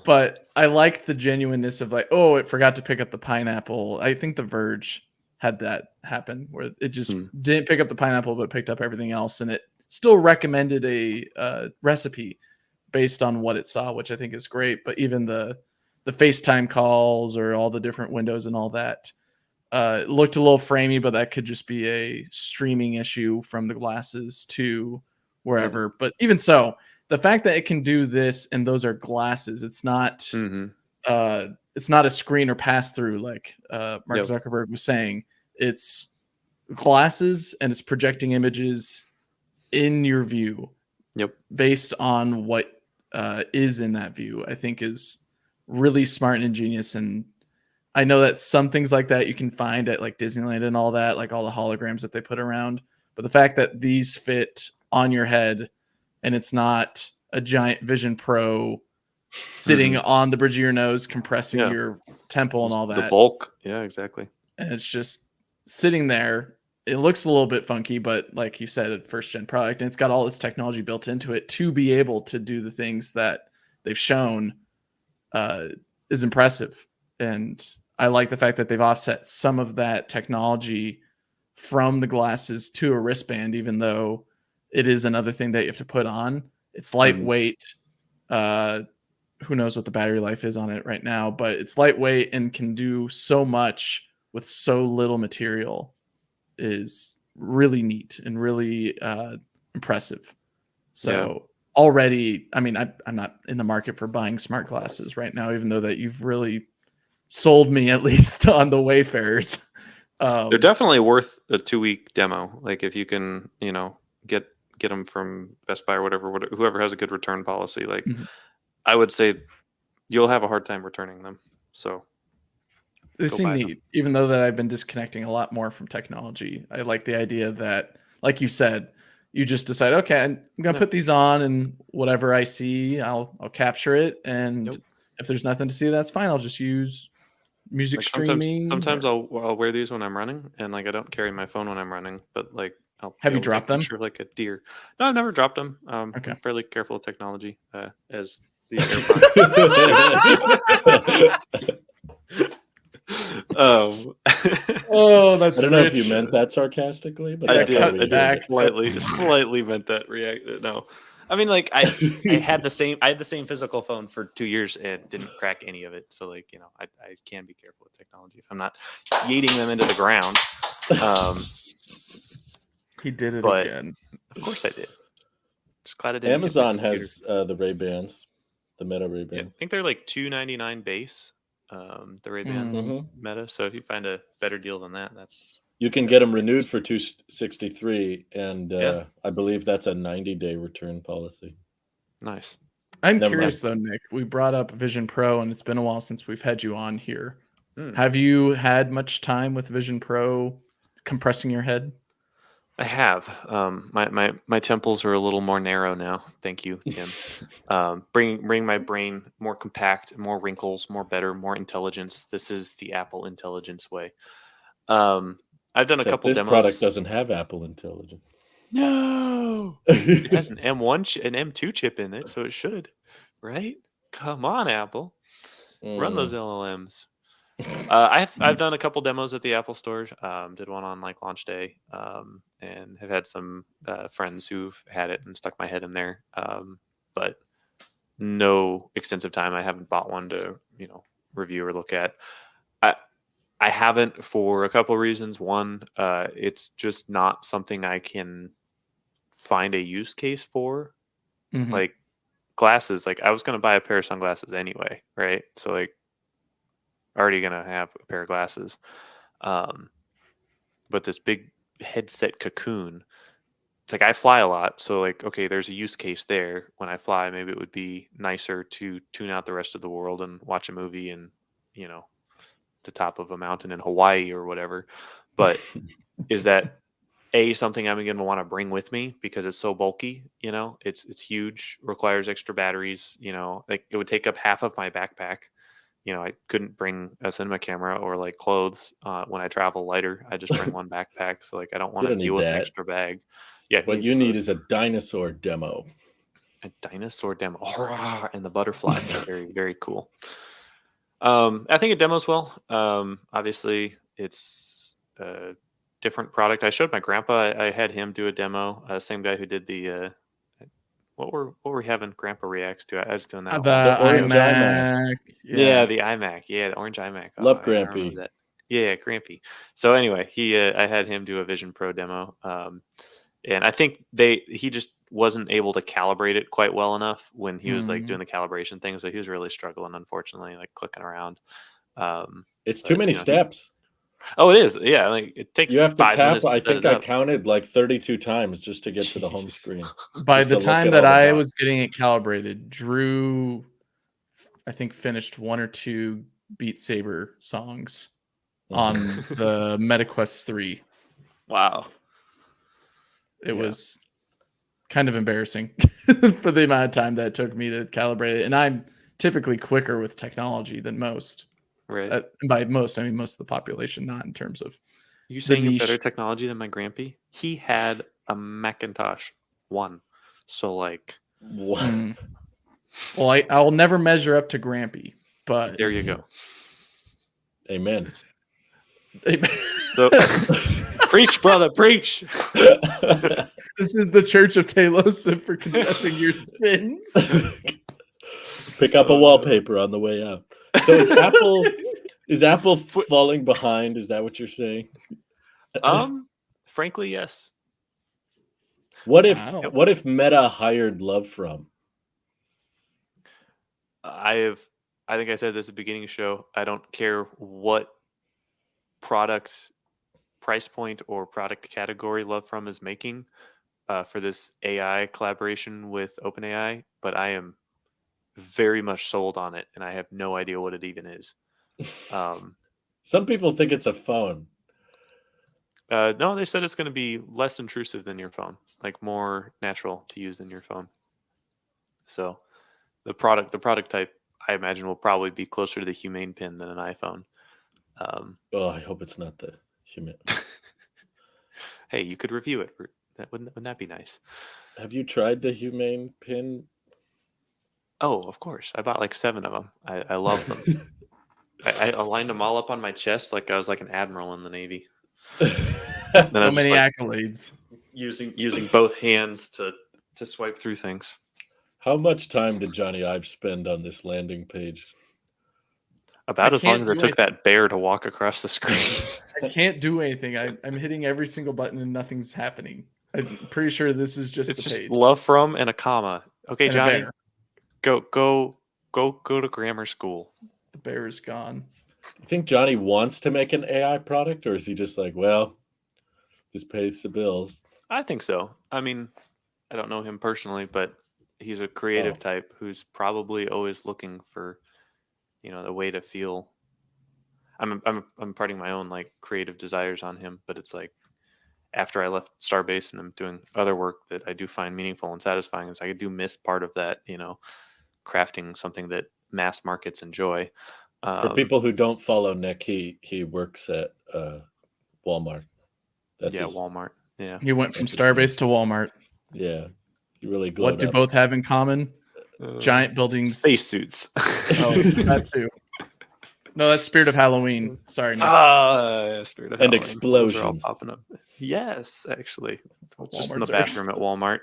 But I like the genuineness of like, oh, it forgot to pick up the pineapple. I think The Verge had that happen where it just didn't pick up the pineapple, but picked up everything else, and it still recommended a recipe based on what it saw, which I think is great. But even the FaceTime calls or all the different windows and all that, It looked a little framey, but that could just be a streaming issue from the glasses to wherever. But even so, the fact that it can do this and those are glasses, it's not a screen or pass through like Mark Zuckerberg was saying. It's glasses and it's projecting images in your view. Based on what is in that view, I think is really smart and ingenious. And I know that some things like that you can find at like Disneyland and all that, like all the holograms that they put around. But the fact that these fit on your head and it's not a giant Vision Pro sitting on the bridge of your nose, compressing your temple and all that.
The bulk. Yeah, exactly.
And it's just sitting there. It looks a little bit funky, but like you said, a first gen product, and it's got all this technology built into it to be able to do the things that they've shown is impressive. And I like the fact that they've offset some of that technology from the glasses to a wristband, even though it is another thing that you have to put on. It's lightweight. Who knows what the battery life is on it right now, but it's lightweight and can do so much with so little material. Is really neat and really impressive. So already, I mean, I'm not in the market for buying smart glasses right now, even though that you've really sold me at least on the Wayfarers.
They're definitely worth a 2-week demo. Like if you can, get them from Best Buy or whatever, whoever has a good return policy. Like I would say you'll have a hard time returning them. So
they seem neat, even though that I've been disconnecting a lot more from technology. I like the idea that, like you said, you just decide, okay, I'm gonna put these on, and whatever I see, I'll capture it. And if there's nothing to see, that's fine. I'll just use music streaming.
Sometimes I'll wear these when I'm running, and like I don't carry my phone when I'm running, but like
have you dropped them?
Sure, like a deer. No, I've never dropped them. I'm fairly careful with technology, as the AirPods.
Oh, that's
I don't know if you meant that sarcastically, but
I did slightly meant that. No, I mean, like I had the same physical phone for 2 years and didn't crack any of it. So like, I can be careful with technology if I'm not yeeting them into the ground.
He did it again.
Of course I did. Just glad I didn't.
Amazon has the Ray-Bans, the Meta Raybans.
Yeah, I think they're like $299 base. The Ray-Ban Meta. So if you find a better deal than that,
you can get them renewed for $263, and I believe that's a 90-day return policy.
Nice.
I'm curious though, Nick. We brought up Vision Pro, and it's been a while since we've had you on here. Have you had much time with Vision Pro compressing your head?
I have. My temples are a little more narrow now. Thank you, Tim. Bring my brain more compact, more wrinkles, more intelligence. This is the Apple intelligence way. I've done a couple
this
demos.
This product doesn't have Apple intelligence.
No, it has an M1 an M2 chip in it, so it should, right? Come on, Apple, run those LLMs. I've done a couple demos at the Apple Store. Did one on like launch day, and have had some friends who've had it and stuck my head in there. But no extensive time. I haven't bought one to review or look at. I haven't for a couple of reasons. One, it's just not something I can find a use case for. Like glasses. Like I was going to buy a pair of sunglasses anyway, right? So like. Already gonna have a pair of glasses, but this big headset cocoon. It's like I fly a lot, so like okay, there's a use case there. When I fly, maybe it would be nicer to tune out the rest of the world and watch a movie in, the top of a mountain in Hawaii or whatever. But is that something I'm going to want to bring with me because it's so bulky? It's huge, requires extra batteries. Like it would take up half of my backpack. I couldn't bring a cinema camera or like clothes when I travel lighter. I just bring one backpack. So like, I don't want to deal with an extra bag. Yeah.
What you need is a dinosaur demo.
A dinosaur demo. And the butterfly. Very, very cool. I think it demos well. Obviously it's a different product. I showed my grandpa, I had him do a demo. Same guy who did the, what were we having Grandpa reacts to? I was doing that.
The orange iMac.
Yeah, the iMac. Yeah, the orange iMac.
Love Grampy.
Yeah, Grampy. So anyway, I had him do a Vision Pro demo, and I think he just wasn't able to calibrate it quite well enough when he was like doing the calibration thing. So he was really struggling, unfortunately, like clicking around.
It's too many steps.
Oh, it is. Yeah, like it takes
You have to
5
tap.
minutes to
I
set
think
it
I
up.
counted like 32 times just to get to the home
Jeez.
screen.
By
Just
the
to look
time
at
that
all the
I
dots.
was getting it calibrated, Drew, I think, finished 1 or 2 Beat Saber songs on the MetaQuest 3.
Wow.
It was kind of embarrassing for the amount of time that it took me to calibrate it. And I'm typically quicker with technology than most.
Right.
And by most, I mean most of the population, not in terms of
You saying you have better
niche.
technology than my Grampy? He had a Macintosh 1. So like
Well, I'll never measure up to Grampy, but
there you go.
Amen.
So preach, brother, preach.
This is the Church of Talos for confessing your sins.
Pick up a wallpaper on the way out. So is Apple falling behind? Is that what you're saying?
Frankly, yes.
What if Meta hired Love From?
I think I said this at the beginning of the show. I don't care what product price point or product category Love From is making for this AI collaboration with OpenAI, but I am very much sold on it, and I have no idea what it even is.
Some people think it's a phone.
No, they said it's going to be less intrusive than your phone, like more natural to use than your phone. So the product type, I imagine, will probably be closer to the Humane Pin than an iPhone.
I hope it's not the Humane.
Hey, you could review it. Wouldn't that be nice?
Have you tried the Humane Pin?
Oh, of course. I bought like 7 of them. I love them. I lined them all up on my chest like I was like an admiral in the Navy.
So many accolades.
Using both hands to swipe through things.
How much time did Jony Ive spend on this landing page?
About as long as it took that bear to walk across the screen.
I can't do anything. I'm hitting every single button and nothing's happening. I'm pretty sure this is just
it's
the
just
page.
Love From and a comma. Okay,
and
Johnny, go to grammar school.
The bear is gone.
You think Johnny wants to make an AI product, or is he just like, well, just pays the bills?
I think so. I mean, I don't know him personally, but he's a creative type who's probably always looking for, the way to feel. I'm imparting my own like creative desires on him, but it's like after I left Starbase and I'm doing other work that I do find meaningful and satisfying, is I do miss part of that, crafting something that mass markets enjoy.
For people who don't follow Nick, he works at Walmart.
Walmart. Yeah,
he went from Starbase to Walmart.
Yeah, he really glowed
What do
up.
both have in common? Giant buildings,
spacesuits.
That too. No, that's Spirit of Halloween. Sorry, Nick.
Spirit of
and
Halloween.
explosions.
Those are all popping up. Yes, actually, it's just in the bathroom at Walmart.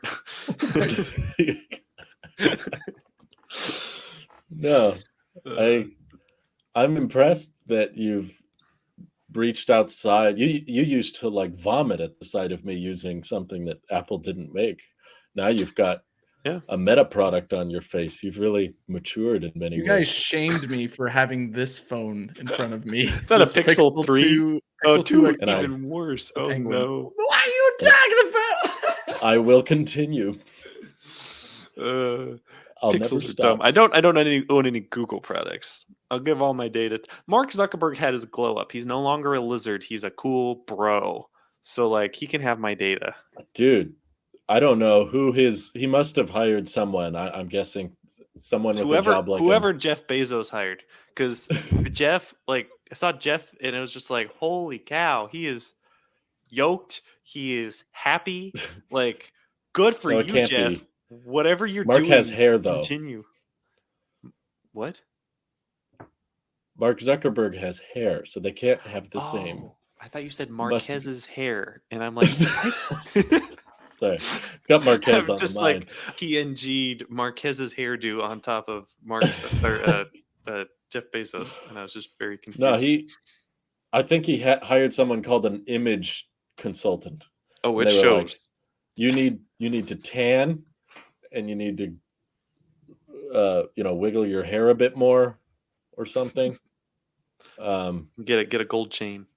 No, I'm impressed that you've reached outside. You used to like vomit at the sight of me using something that Apple didn't make. Now you've got a Meta product on your face. You've really matured in many ways.
You guys shamed me for having this phone in front of me.
Is that a Pixel 3?
Pixel 2
even worse. Oh
Penguin.
no.
What are you talking about?
I will continue. I'll
Pixels
never
are
stop.
dumb. I don't own any Google products. I'll give all my data. Mark Zuckerberg had his glow up. He's no longer a lizard. He's a cool bro. So like he can have my data.
Dude, I don't know who he must have hired someone. I'm guessing someone with a job like
whoever
him.
Jeff Bezos hired. Because Jeff, like I saw Jeff and it was just like, holy cow, he is yoked. He is happy. Like good for you, Jeff.
Be.
Whatever you're
Mark
doing,
has hair though.
Continue. What?
Mark Zuckerberg has hair, so they can't have the same.
I thought you said Marquez's hair, and I'm like, what?
Sorry, it's got Marquez on
just
the mind.
Like PNG'd Marquez's hairdo on top of Jeff Bezos, and I was just very confused.
No, I think he hired someone called an image consultant.
Oh,
And
it
they were like,
shows.
you need to tan, and you need to wiggle your hair a bit more or something.
Get a gold chain.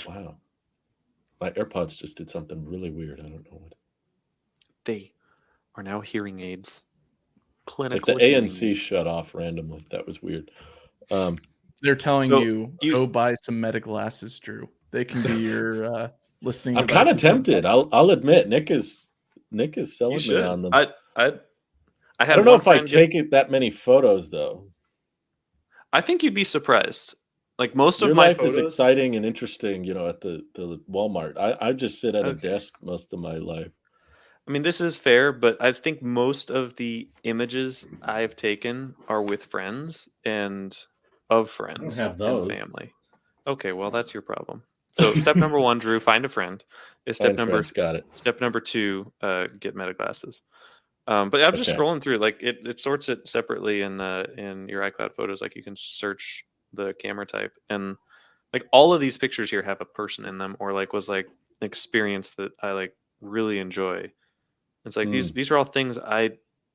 Wow. My AirPods just did something really weird. I don't know what.
They are now hearing aids.
Like
Clinical
the
hearing
ANC
aids.
shut off randomly. That was weird.
They're telling
So
you go buy some Meta glasses, Drew. They can be your listening
I'm kind of
devices.
tempted. I'll admit, Nick is
You
selling me
should.
on them.
I
I
had
don't know
one
if I
friend get.
take it that many photos though.
I think you'd be surprised. Like most
Your
of my
life is
photos.
exciting and interesting, at the Walmart. I just sit at a
Okay.
desk most of my life.
I mean, this is fair, but I think most of the images I've taken are with friends and of friends
have
and
those.
family. Okay, well, that's your problem. So step number 1, Drew, find a friend. Is
Find friends, got it.
step number 2, get Meta glasses. But I'm just
Okay.
scrolling through, like it sorts it separately in your iCloud photos. Like you can search the camera type, and like all of these pictures here have a person in them, or like was like an experience that I like really enjoy. It's like these are all things I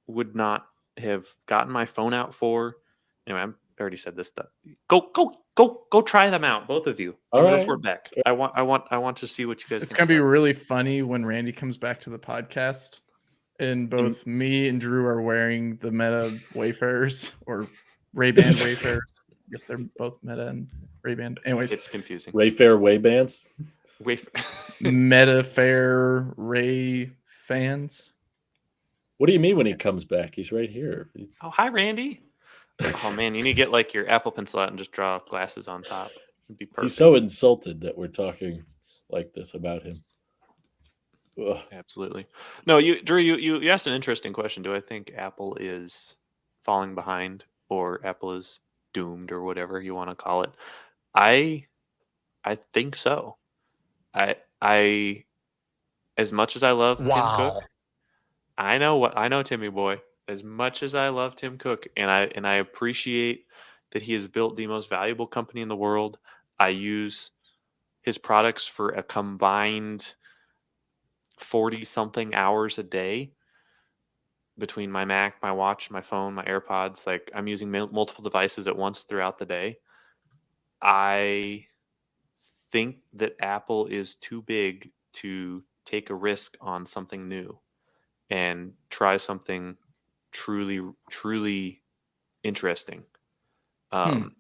would not have gotten my phone out for. Anyway, I already said this stuff. Go try them out, both of you,
All
and
right.
report back. I want to see what you guys.
It's
think
gonna be
about it.
really funny when Randy comes back to the podcast, and both me and Drew are wearing the Meta Wayfarers or Ray-Ban Wayfarers. I guess they're both Meta and Ray-Ban. Anyways,
It's confusing.
Wayfair Waybands.
Meta Fair Ray fans.
What do you mean when he comes back? He's right here.
Oh, hi, Randy. Oh man, you need to get like your Apple Pencil out and just draw glasses on top. It'd be perfect.
He's so insulted that we're talking like this about him. Ugh.
Absolutely. No, Drew, you asked an interesting question. Do I think Apple is falling behind, or Apple is doomed, or whatever you want to call it? I think so. I as much as I love Tim Cook, I know Timmy boy. As much as I love Tim Cook, and I appreciate that he has built the most valuable company in the world. I use his products for a combined 40 something hours a day between my Mac, my watch, my phone, my AirPods. Like I'm using multiple devices at once throughout the day. I think that Apple is too big to take a risk on something new and try something truly interesting.
That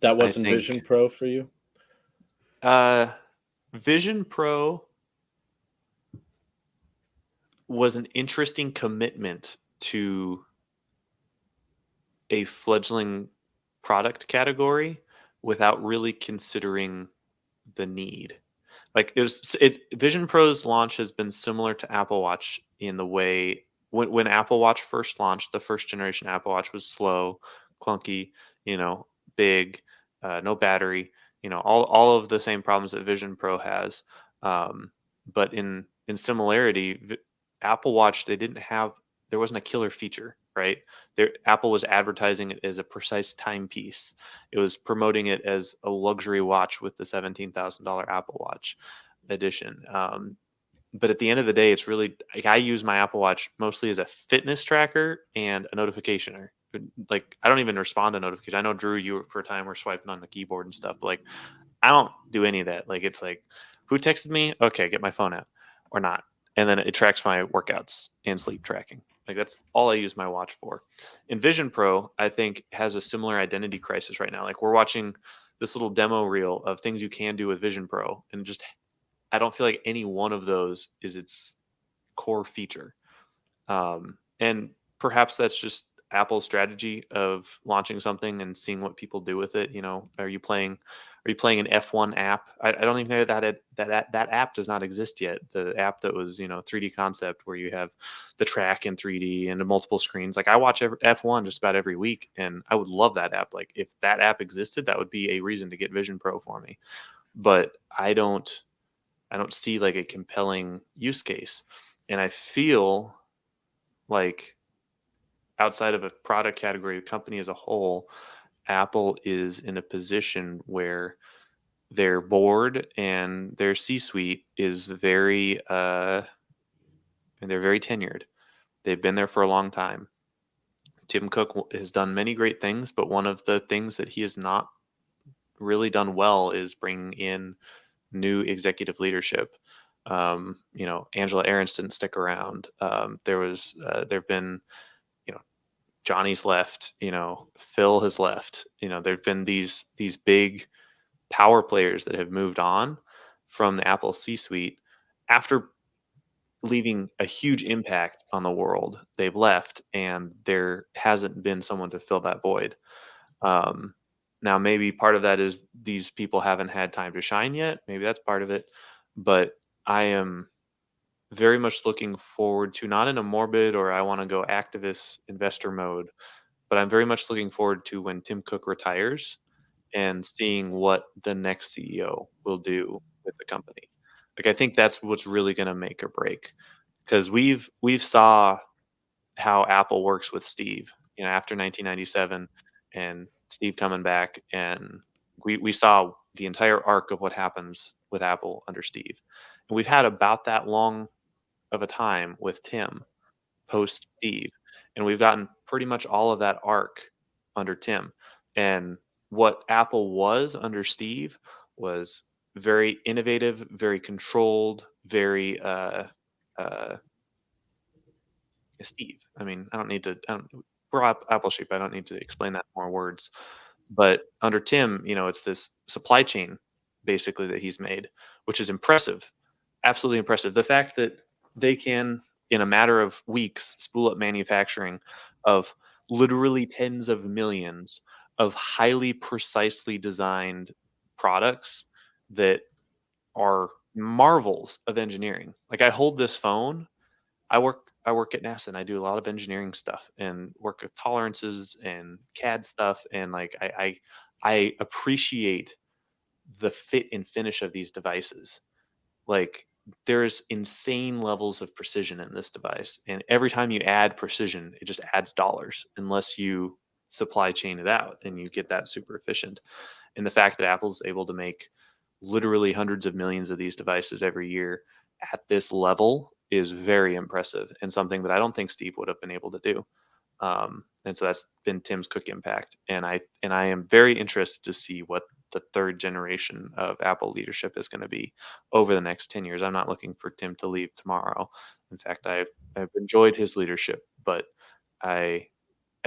wasn't Vision Pro for you?
Vision Pro was an interesting commitment to a fledgling product without really considering the need. Like Vision Pro's launch has been similar to Apple Watch in the way when Apple Watch first launched, the first generation Apple Watch was slow, clunky, big, no battery, all of the same problems that Vision Pro has. But in similarity, Apple Watch, there wasn't a killer feature, right? Apple was advertising it as a precise timepiece. It was promoting it as a luxury watch with the $17,000 Apple Watch edition. But at the end of the day, it's really like I use my Apple Watch mostly as a fitness tracker and a notificationer. Like I don't even respond to notifications. I know Drew, you for a time were swiping on the keyboard and stuff, but like I don't do any of that. Like it's like, who texted me? Okay, get my phone out or not. And then it tracks my workouts and sleep tracking. Like that's all I use my watch for. And Vision Pro, I think, has a similar identity crisis right now. Like we're watching this little demo reel of things you can do with Vision Pro, and just I don't feel like any one of those is its core feature. And perhaps that's just Apple's strategy of launching something and seeing what people do with it. Are you playing an F1 app? I don't even know that app does not exist yet. The app that was 3D concept where you have the track in 3D and multiple screens. Like I watch F1 just about every week, and I would love that app. Like if that app existed, that would be a reason to get Vision Pro for me. But I don't see like a compelling use case, and I feel like outside of a product category, a company as a whole, Apple is in a position where their board and their C-suite is very and they're very tenured. They've been there for a long time. Tim Cook has done many great things, but one of the things that he has not really done well is bringing in new executive leadership. Angela Ahrendts didn't stick around. There've been, Johnny's left. Phil has left. There've been these big power players that have moved on from the Apple C-suite after leaving a huge impact on the world. They've left, and there hasn't been someone to fill that void. Now, maybe part of that is these people haven't had time to shine yet. Maybe that's part of it. But I am very much looking forward to, not in a morbid or I want to go activist investor mode, but I'm very much looking forward to when Tim Cook retires and seeing what the next CEO will do with the company. Like, I think that's what's really going to make or break, because we've saw how Apple works with Steve, after 1997 and Steve coming back, and we saw the entire arc of what happens with Apple under Steve. And we've had about that long of a time with Tim post Steve, and we've gotten pretty much all of that arc under Tim. And what Apple was under Steve was very innovative, very controlled, very Steve. I mean, we're Apple sheep. I don't need to explain that in more words. But under Tim, it's this supply chain basically that he's made, which is impressive, absolutely impressive. The fact that they can, in a matter of weeks, spool up manufacturing of literally tens of millions of highly precisely designed products that are marvels of engineering. Like, I hold this phone. I work at NASA, and I do a lot of engineering stuff and work with tolerances and CAD stuff. And like, I appreciate the fit and finish of these devices. Like, there's insane levels of precision in this device. And every time you add precision, it just adds dollars, unless you supply chain it out and you get that super efficient. And the fact that Apple's able to make literally hundreds of millions of these devices every year at this level is very impressive, and something that I don't think Steve would have been able to do. And so that's been Tim's Cook impact. And I am very interested to see what the third generation of Apple leadership is going to be over the next 10 years. I'm not looking for Tim to leave tomorrow. In fact, I've enjoyed his leadership, but I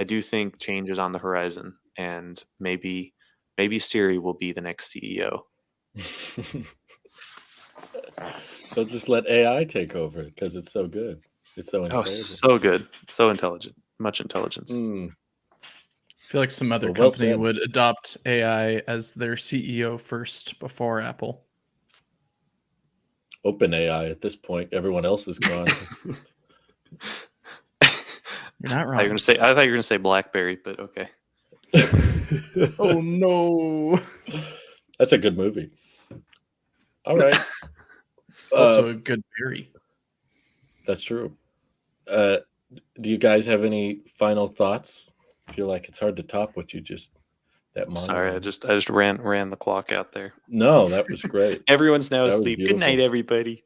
do think change is on the horizon, and maybe Siri will be the next CEO.
They'll just let AI take over because it's so good. It's so intelligent.
So good. So intelligent. Much intelligence.
I feel like some other company would adopt AI as their CEO first before Apple.
OpenAI at this point. Everyone else is gone.
You're not wrong.
I thought you were going to say BlackBerry, but okay.
Oh, no.
That's a good movie. All right.
It's also a good berry.
That's true. Do you guys have any final thoughts? I feel like it's hard to top what you just monologue.
Sorry, I just ran the clock out there.
No, that was great.
Everyone's now asleep. Good night, everybody.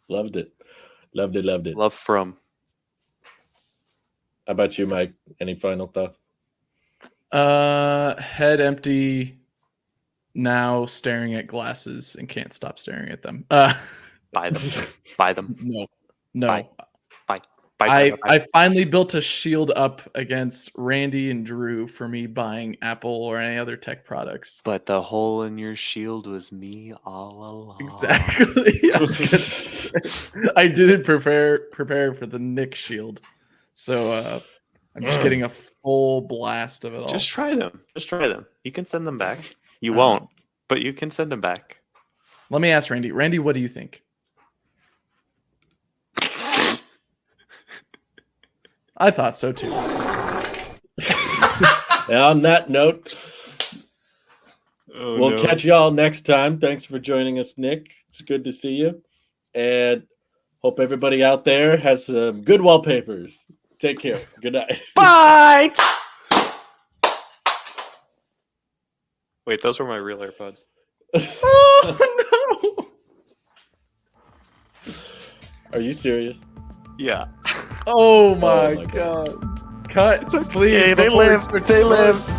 Loved it.
Love from.
How about you, Mike? Any final thoughts?
Head empty, now staring at glasses and can't stop staring at them.
Buy them. Buy them.
No.
Bye.
I finally built a shield up against Randy and Drew for me buying Apple or any other tech products.
But the hole in your shield was me all along.
Exactly. I didn't prepare for the Nick shield. So I'm just getting a full blast of it all.
Just try them. You can send them back. You won't, but you can send them back.
Let me ask Randy. Randy, what do you think? I thought so too.
And on that note, we'll catch y'all next time. Thanks for joining us, Nick. It's good to see you. And hope everybody out there has some good wallpapers. Take care. Good night.
Bye. Wait, those were my real AirPods.
Oh no!
Are you serious?
Yeah.
Oh my
my
god. Cut,
It's okay.
please.
They
before it
lived.
starts
They
to burn.
lived.